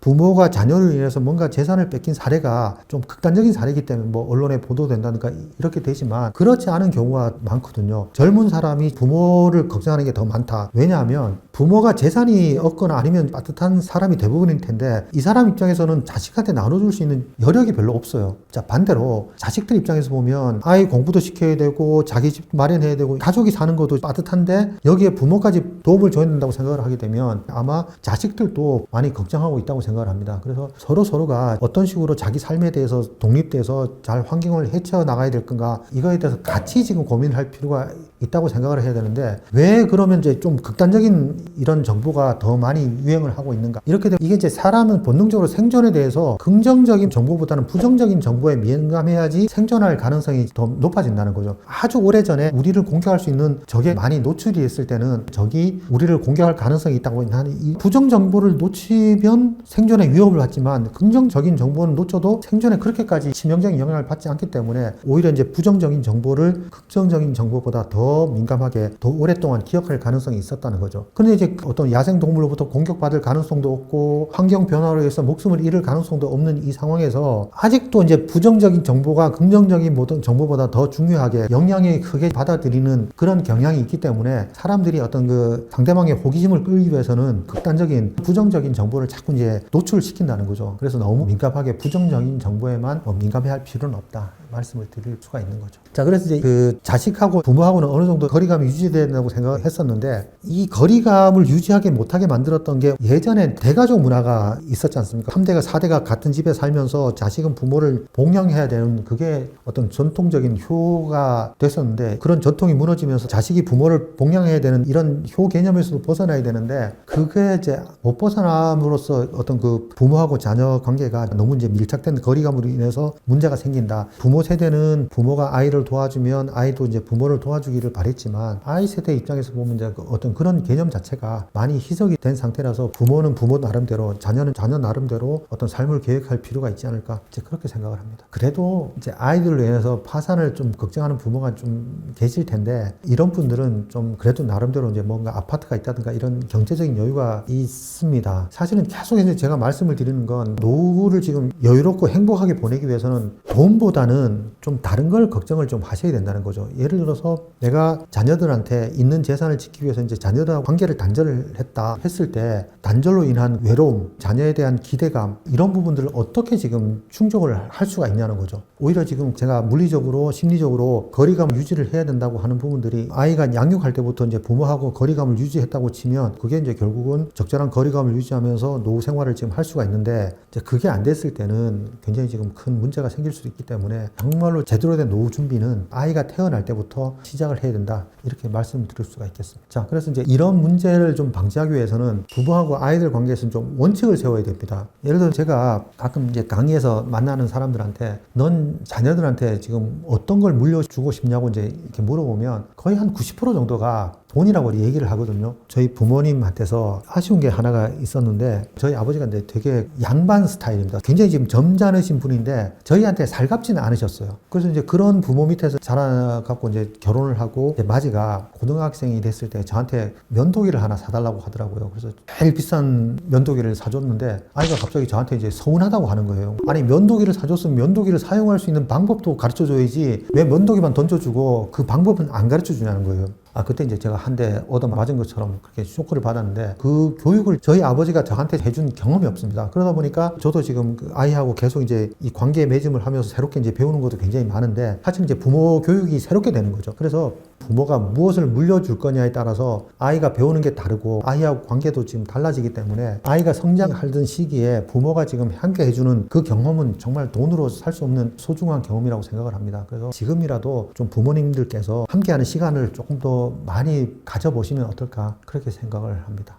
부모가 자녀를 인해서 뭔가 재산을 뺏긴 사례가 좀 극단적인 사례이기 때문에 뭐 언론에 보도된다든가 이렇게 되지만 그렇지 않은 경우가 많거든요. 젊은 사람이 부모를 걱정하는 게 더 많다. 왜냐하면 부모가 재산이 없거나 아니면 빠듯한 사람이 대부분일 텐데 이 사람 입장에서는 자식한테 나눠줄 수 있는 여력이 별로 없어요. 자, 반대로 자식들 입장에서 보면 아이 공부도 시켜야 되고 자기 집 마련해야 되고 가족이 사는 것도 빠듯한데 여기에 부모까지 도움을 줘야 된다고 생각을 하게 되면 아마 자식들도 많이 걱정하고 있다고 생각을 합니다. 그래서 서로가 어떤 식으로 자기 삶에 대해서 독립돼서 잘 환경을 헤쳐나가야 될 건가, 이거에 대해서 같이 지금 고민을 할 필요가 있다고 생각을 해야 되는데 왜 그러면 이제 좀 극단적인 이런 정보가 더 많이 유행을 하고 있는가, 이렇게 되면 이게 이제 사람은 본능적으로 생존에 대해서 긍정적인 정보보다는 부정적인 정보에 민감해야지 생존할 가능성이 더 높아진다는 거죠. 아주 오래전에 우리를 공격할 수 있는 적에 많이 노출이 됐을 때는 적이 우리를 공격할 가능성이 있다고 하는 이 부정 정보를 놓치면 생존에 위협을 받지만 긍정적인 정보는 놓쳐도 생존에 그렇게까지 치명적인 영향을 받지 않기 때문에 오히려 이제 부정적인 정보를 긍정적인 정보보다 더 민감하게 더 오랫동안 기억할 가능성이 있었다는 거죠. 근데 이제 어떤 야생동물로부터 공격받을 가능성도 없고 환경 변화로 해서 목숨을 잃을 가능성도 없는 이 상황에서 아직도 이제 부정적인 정보가 긍정적인 모든 정보보다 더 중요하게 영향이 크게 받아들이는 그런 경향이 있기 때문에 사람들이 어떤 그 상대방의 호기심을 끌기 위해서는 극단적인 부정적인 정보를 자꾸 이제 노출시킨다는 거죠. 그래서 너무 민감하게 부정적인 정보에만 민감해야 할 필요는 없다, 말씀을 드릴 수가 있는 거죠. 자, 그래서 이제 그 자식하고 부모하고는 어느 정도 거리감이 유지돼야 된다고 생각을 했었는데 이 거리감을 유지하게 못하게 만들었던 게 예전에 대가족 문화가 있었지 않습니까? 3대가 4대가 같은 집에 살면서 자식은 부모를 봉양해야 되는 그게 어떤 전통적인 효가 됐었는데 그런 전통이 무너지면서 자식이 부모를 봉양해야 되는 이런 효 개념에서도 벗어나야 되는데 그게 이제 못 벗어남으로써 어떤 그 부모하고 자녀 관계가 너무 이제 밀착된 거리감으로 인해서 문제가 생긴다. 부모 세대는 부모가 아이를 도와주면 아이도 이제 부모를 도와주기를 바랬지만 아이 세대 입장에서 보면 이제 어떤 그런 개념 자체가 많이 희석이 된 상태라서 부모는 부모 나름대로 자녀는 자녀 나름대로 어떤 삶을 계획할 필요가 있지 않을까, 이제 그렇게 생각을 합니다. 그래도 이제 아이들로 인해서 파산을 좀 걱정하는 부모가 좀 계실 텐데 이런 분들은 좀 그래도 나름대로 이제 뭔가 아파트가 있다든가 이런 경제적인 여유가 있습니다. 사실은 계속해서 제가 말씀을 드리는 건 노후를 지금 여유롭고 행복하게 보내기 위해서는 돈보다는 좀 다른 걸 걱정을 좀 하셔야 된다는 거죠. 예를 들어서 내가 자녀들한테 있는 재산을 지키기 위해서 이제 자녀들하고 관계를 단절을 했다 했을 때 단절로 인한 외로움, 자녀에 대한 기대감, 이런 부분들을 어떻게 지금 충족을 할 수가 있냐는 거죠. 오히려 지금 제가 물리적으로 심리적으로 거리감을 유지를 해야 된다고 하는 부분들이 아이가 양육할 때부터 이제 부모하고 거리감을 유지했다고 치면 그게 이제 결국은 적절한 거리감을 유지하면서 노후 생활을 지금 할 수가 있는데 이제 그게 안 됐을 때는 굉장히 지금 큰 문제가 생길 수도 있기 때문에 정말로 제대로 된 노후 준비는 아이가 태어날 때부터 시작을 해야 된다, 이렇게 말씀드릴 수가 있겠습니다. 자, 그래서 이제 이런 문제를 좀 방지하기 위해서는 부모하고 아이들 관계에서는 좀 원칙을 세워야 됩니다. 예를 들어 제가 가끔 이제 강의에서 만나는 사람들한테 넌 자녀들한테 지금 어떤 걸 물려주고 싶냐고 이제 이렇게 물어보면 거의 한 90% 정도가 돈이라고 얘기를 하거든요. 저희 부모님한테서 아쉬운 게 하나가 있었는데 저희 아버지가 되게 양반 스타일입니다. 굉장히 지금 점잖으신 분인데 저희한테 살갑지는 않으셨어요. 그래서 이제 그런 부모 밑에서 자라갖고 이제 결혼을 하고 이제 마지가 고등학생이 됐을 때 저한테 면도기를 하나 사달라고 하더라고요. 그래서 제일 비싼 면도기를 사줬는데 아이가 갑자기 저한테 이제 서운하다고 하는 거예요. 아니 면도기를 사줬으면 면도기를 사용할 수 있는 방법도 가르쳐줘야지 왜 면도기만 던져주고 그 방법은 안 가르쳐주냐는 거예요. 그때 이제 제가 한 대 얻어맞은 것처럼 그렇게 쇼크를 받았는데 그 교육을 저희 아버지가 저한테 해준 경험이 없습니다. 그러다 보니까 저도 지금 그 아이하고 계속 이제 이 관계 맺음을 하면서 새롭게 이제 배우는 것도 굉장히 많은데 사실 이제 부모 교육이 새롭게 되는 거죠. 그래서 부모가 무엇을 물려줄 거냐에 따라서 아이가 배우는 게 다르고 아이하고 관계도 지금 달라지기 때문에 아이가 성장하던 시기에 부모가 지금 함께 해주는 그 경험은 정말 돈으로 살 수 없는 소중한 경험이라고 생각을 합니다. 그래서 지금이라도 좀 부모님들께서 함께하는 시간을 조금 더 많이 가져보시면 어떨까, 그렇게 생각을 합니다.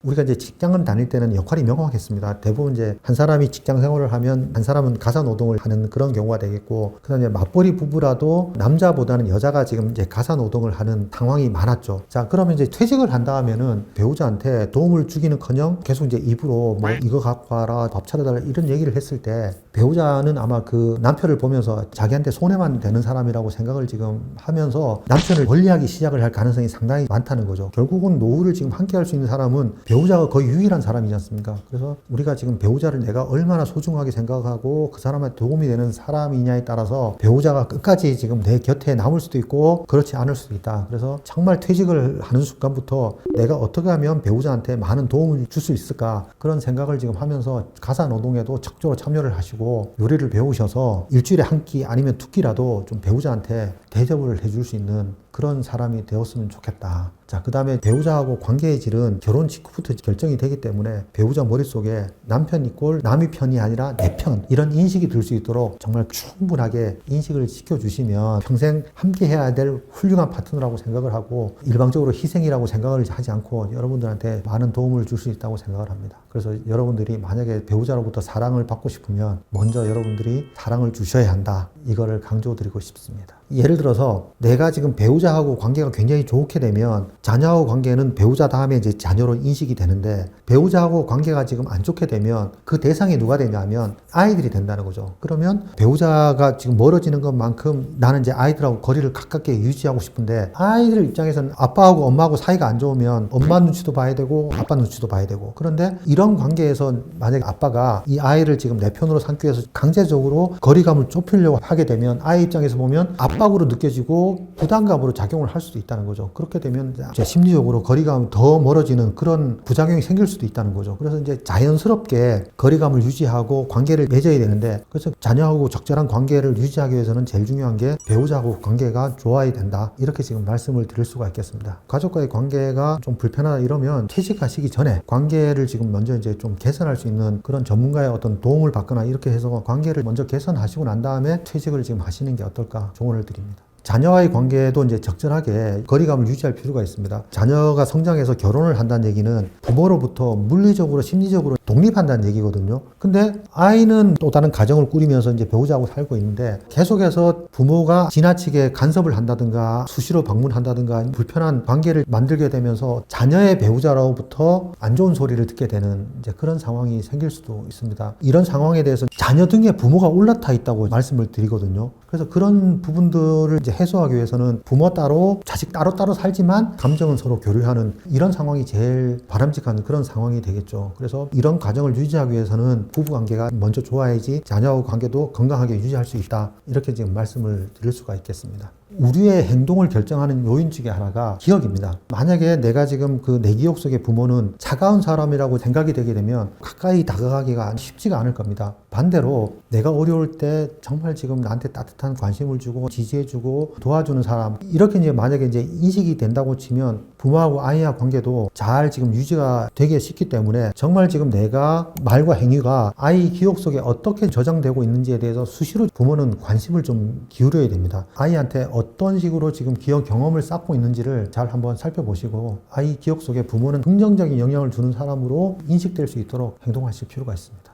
우리가 이제 직장을 다닐 때는 역할이 명확했습니다. 대부분 이제 한 사람이 직장 생활을 하면 한 사람은 가사 노동을 하는 그런 경우가 되겠고, 그다음에 맞벌이 부부라도 남자보다는 여자가 지금 이제 가사 노동을 하는 상황이 많았죠. 자, 그러면 이제 퇴직을 한 다음에는 배우자한테 도움을 주기는커녕 계속 이제 입으로 뭐 이거 갖고 와라, 밥 차려달라 이런 얘기를 했을 때 배우자는 아마 그 남편을 보면서 자기한테 손해만 되는 사람이라고 생각을 지금 하면서 남편을 멀리하기 시작을 할 가능성이 상당히 많다는 거죠. 결국은 노후를 지금 함께 할 수 있는 사람은 배우자가 거의 유일한 사람이지 않습니까? 그래서 우리가 지금 배우자를 내가 얼마나 소중하게 생각하고 그 사람한테 도움이 되는 사람이냐에 따라서 배우자가 끝까지 지금 내 곁에 남을 수도 있고 그렇지 않을 수도 있다. 그래서 정말 퇴직을 하는 순간부터 내가 어떻게 하면 배우자한테 많은 도움을 줄 수 있을까, 그런 생각을 지금 하면서 가사 노동에도 적극적으로 참여를 하시고 요리를 배우셔서 일주일에 한 끼 아니면 두 끼라도 좀 배우자한테 대접을 해줄 수 있는 그런 사람이 되었으면 좋겠다. 자, 그 다음에 배우자하고 관계의 질은 결혼 직후부터 결정이 되기 때문에 배우자 머릿속에 남편 이꼴 남의 편이 아니라 내 편, 이런 인식이 들 수 있도록 정말 충분하게 인식을 시켜주시면 평생 함께 해야 될 훌륭한 파트너라고 생각을 하고 일방적으로 희생이라고 생각을 하지 않고 여러분들한테 많은 도움을 줄 수 있다고 생각을 합니다. 그래서 여러분들이 만약에 배우자로부터 사랑을 받고 싶으면 먼저 여러분들이 사랑을 주셔야 한다. 이거를 강조드리고 싶습니다. 예를 들어서 내가 지금 배우자하고 관계가 굉장히 좋게 되면 자녀하고 관계는 배우자 다음에 이제 자녀로 인식이 되는데, 배우자하고 관계가 지금 안 좋게 되면 그 대상이 누가 되냐면 아이들이 된다는 거죠. 그러면 배우자가 지금 멀어지는 것만큼 나는 이제 아이들하고 거리를 가깝게 유지하고 싶은데, 아이들 입장에서는 아빠하고 엄마하고 사이가 안 좋으면 엄마 눈치도 봐야 되고 아빠 눈치도 봐야 되고, 그런데 이런 관계에서 만약에 아빠가 이 아이를 지금 내 편으로 삼기 위해서 강제적으로 거리감을 좁히려고 하게 되면 아이 입장에서 보면 압박으로 느껴지고 부담감으로 작용을 할 수도 있다는 거죠. 그렇게 되면 이제 심리적으로 거리감이 더 멀어지는 그런 부작용이 생길 수도 있다는 거죠. 그래서 이제 자연스럽게 거리감을 유지하고 관계를 맺어야 되는데, 그래서 자녀하고 적절한 관계를 유지하기 위해서는 제일 중요한 게 배우자하고 관계가 좋아야 된다. 이렇게 지금 말씀을 드릴 수가 있겠습니다. 가족과의 관계가 좀 불편하다 이러면 퇴직하시기 전에 관계를 지금 먼저 이제 좀 개선할 수 있는 그런 전문가의 어떤 도움을 받거나 이렇게 해서 관계를 먼저 개선하시고 난 다음에 퇴직을 지금 하시는 게 어떨까 조언을 드립니다. 자녀와의 관계도 이제 적절하게 거리감을 유지할 필요가 있습니다. 자녀가 성장해서 결혼을 한다는 얘기는 부모로부터 물리적으로 심리적으로 독립한다는 얘기거든요. 근데 아이는 또 다른 가정을 꾸리면서 이제 배우자하고 살고 있는데 계속해서 부모가 지나치게 간섭을 한다든가 수시로 방문한다든가 불편한 관계를 만들게 되면서 자녀의 배우자로부터 안 좋은 소리를 듣게 되는 이제 그런 상황이 생길 수도 있습니다. 이런 상황에 대해서 자녀 등에 부모가 올라타 있다고 말씀을 드리거든요. 그래서 그런 부분들을 이제 해소하기 위해서는 부모 따로 자식 따로따로 살지만 감정은 서로 교류하는 이런 상황이 제일 바람직한 그런 상황이 되겠죠. 그래서 이런 가정을 유지하기 위해서는 부부관계가 먼저 좋아야지 자녀하고 관계도 건강하게 유지할 수 있다. 이렇게 지금 말씀을 드릴 수가 있겠습니다. 우리의 행동을 결정하는 요인 중에 하나가 기억입니다. 만약에 내가 지금 그 내 기억 속의 부모는 차가운 사람이라고 생각이 되게 되면 가까이 다가가기가 쉽지가 않을 겁니다. 반대로 내가 어려울 때 정말 지금 나한테 따뜻한 관심을 주고 지지해주고 도와주는 사람, 이렇게 이제 만약에 이제 인식이 된다고 치면 부모하고 아이와 관계도 잘 지금 유지가 되게 쉽기 때문에 정말 지금 내가 말과 행위가 아이 기억 속에 어떻게 저장되고 있는지에 대해서 수시로 부모는 관심을 좀 기울여야 됩니다. 아이한테 어떤 식으로 지금 기억 경험을 쌓고 있는지를 잘 한번 살펴보시고 아이 기억 속에 부모는 긍정적인 영향을 주는 사람으로 인식될 수 있도록 행동하실 필요가 있습니다.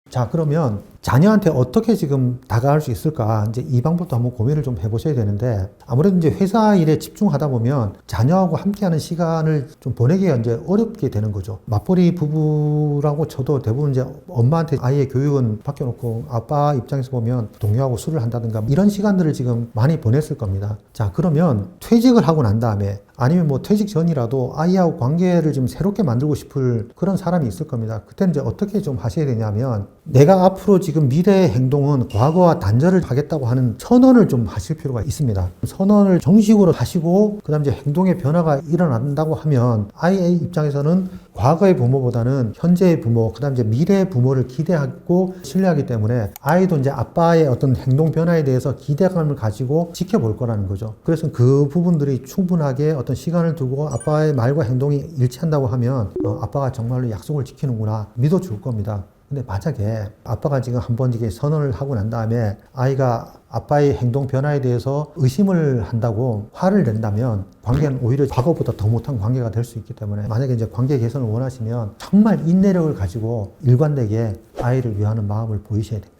자, 그러면 자녀한테 어떻게 지금 다가갈 수 있을까? 이제 이 방법도 한번 고민을 좀 해보셔야 되는데, 아무래도 이제 회사 일에 집중하다 보면 자녀하고 함께하는 시간을 좀 보내기가 이제 어렵게 되는 거죠. 맞벌이 부부라고 쳐도 대부분 이제 엄마한테 아이의 교육은 맡겨놓고 아빠 입장에서 보면 동료하고 술을 한다든가 이런 시간들을 지금 많이 보냈을 겁니다. 자, 그러면 퇴직을 하고 난 다음에 아니면 뭐 퇴직 전이라도 아이하고 관계를 좀 새롭게 만들고 싶을 그런 사람이 있을 겁니다. 그때는 이제 어떻게 좀 하셔야 되냐면, 내가 앞으로 지금 미래의 행동은 과거와 단절을 하겠다고 하는 선언을 좀 하실 필요가 있습니다. 선언을 정식으로 하시고 그다음 이제 행동의 변화가 일어난다고 하면 아이의 입장에서는 과거의 부모보다는 현재의 부모, 그다음 이제 미래의 부모를 기대하고 신뢰하기 때문에 아이도 이제 아빠의 어떤 행동 변화에 대해서 기대감을 가지고 지켜볼 거라는 거죠. 그래서 그 부분들이 충분하게 어떤 시간을 두고 아빠의 말과 행동이 일치한다고 하면 아빠가 정말로 약속을 지키는구나 믿어줄 겁니다. 근데 만약에 아빠가 지금 한번 이게 선언을 하고 난 다음에 아이가 아빠의 행동 변화에 대해서 의심을 한다고 화를 낸다면 관계는 오히려 과거보다 더 못한 관계가 될 수 있기 때문에 만약에 이제 관계 개선을 원하시면 정말 인내력을 가지고 일관되게 아이를 위하는 마음을 보이셔야 됩니다.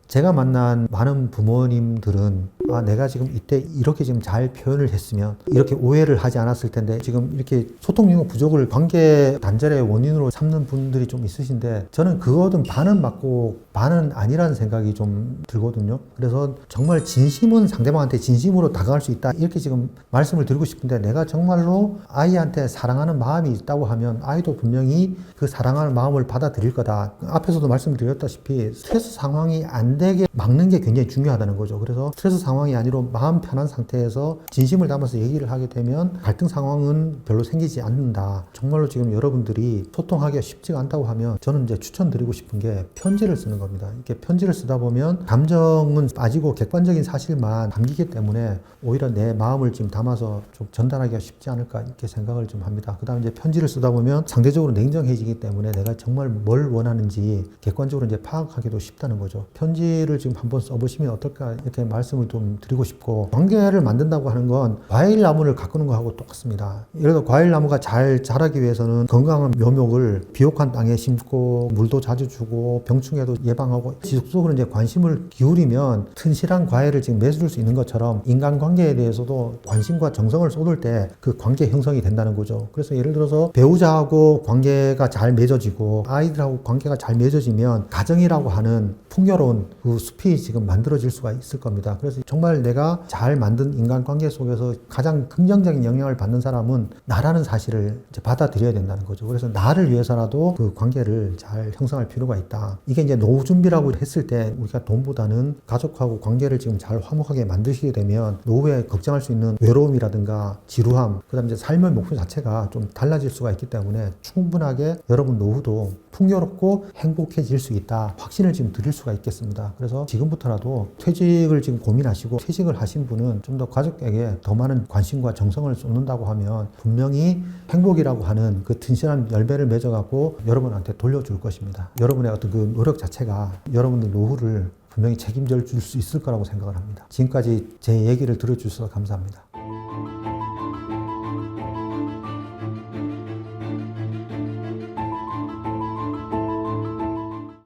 제가 만난 많은 부모님들은 내가 지금 이때 이렇게 지금 잘 표현을 했으면 이렇게 오해를 하지 않았을 텐데 지금 이렇게 소통 능력 부족을 관계 단절의 원인으로 삼는 분들이 좀 있으신데 저는 그거는 반은 맞고 반은 아니라는 생각이 좀 들거든요. 그래서 정말 진심은 상대방한테 진심으로 다가갈 수 있다 이렇게 지금 말씀을 드리고 싶은데 내가 정말로 아이한테 사랑하는 마음이 있다고 하면 아이도 분명히 그 사랑하는 마음을 받아들일 거다. 앞에서도 말씀드렸다시피 스트레스 상황이 안 되게 막는 게 굉장히 중요하다는 거죠. 그래서 스트레스 상황이 아니라 마음 편한 상태에서 진심을 담아서 얘기를 하게 되면 갈등 상황은 별로 생기지 않는다. 정말로 지금 여러분들이 소통하기가 쉽지가 않다고 하면 저는 이제 추천드리고 싶은 게 편지를 쓰는 겁니다. 이렇게 편지를 쓰다 보면 감정은 빠지고 객관적인 사실만 담기기 때문에 오히려 내 마음을 지금 담아서 좀 전달하기가 쉽지 않을까 이렇게 생각을 좀 합니다. 그 다음에 이제 편지를 쓰다 보면 상대적으로 냉정해지기 때문에 내가 정말 뭘 원하는지 객관적으로 이제 파악하기도 쉽다는 거죠. 편지를 지금 한번 써보시면 어떨까 이렇게 말씀을 좀 드리고 싶고 관계를 만든다고 하는 건 과일나무를 가꾸는 거하고 똑같습니다. 예를 들어 과일나무가 잘 자라기 위해서는 건강한 묘목을 비옥한 땅에 심고 물도 자주 주고 병충해도 예방하고 지속적으로 이제 관심을 기울이면 튼실한 과일을 지금 맺을 수 있는 것처럼 인간관계에 대해서도 관심과 정성을 쏟을 때 그 관계 형성이 된다는 거죠. 그래서 예를 들어서 배우자하고 관계가 잘 맺어지고 아이들하고 관계가 잘 맺어지면 가정이라고 하는 풍요로운 그 숲이 지금 만들어질 수가 있을 겁니다. 그래서 정말 내가 잘 만든 인간관계 속에서 가장 긍정적인 영향을 받는 사람은 나라는 사실을 이제 받아들여야 된다는 거죠. 그래서 나를 위해서라도 그 관계를 잘 형성할 필요가 있다. 이게 이제 노후 준비라고 했을 때 우리가 돈보다는 가족하고 관계를 지금 잘 화목하게 만드시게 되면 노후에 걱정할 수 있는 외로움이라든가 지루함, 그 다음에 이제 삶의 목표 자체가 좀 달라질 수가 있기 때문에 충분하게 여러분 노후도 풍요롭고 행복해질 수 있다. 확신을 지금 드릴 수가 있겠습니다. 그래서 지금부터라도 퇴직을 지금 고민하시고 퇴직을 하신 분은 좀 더 가족에게 더 많은 관심과 정성을 쏟는다고 하면 분명히 행복이라고 하는 그 튼실한 열매를 맺어갖고 여러분한테 돌려줄 것입니다. 여러분의 어떤 그 노력 자체가 여러분들 노후를 분명히 책임져 줄 수 있을 거라고 생각을 합니다. 지금까지 제 얘기를 들어주셔서 감사합니다.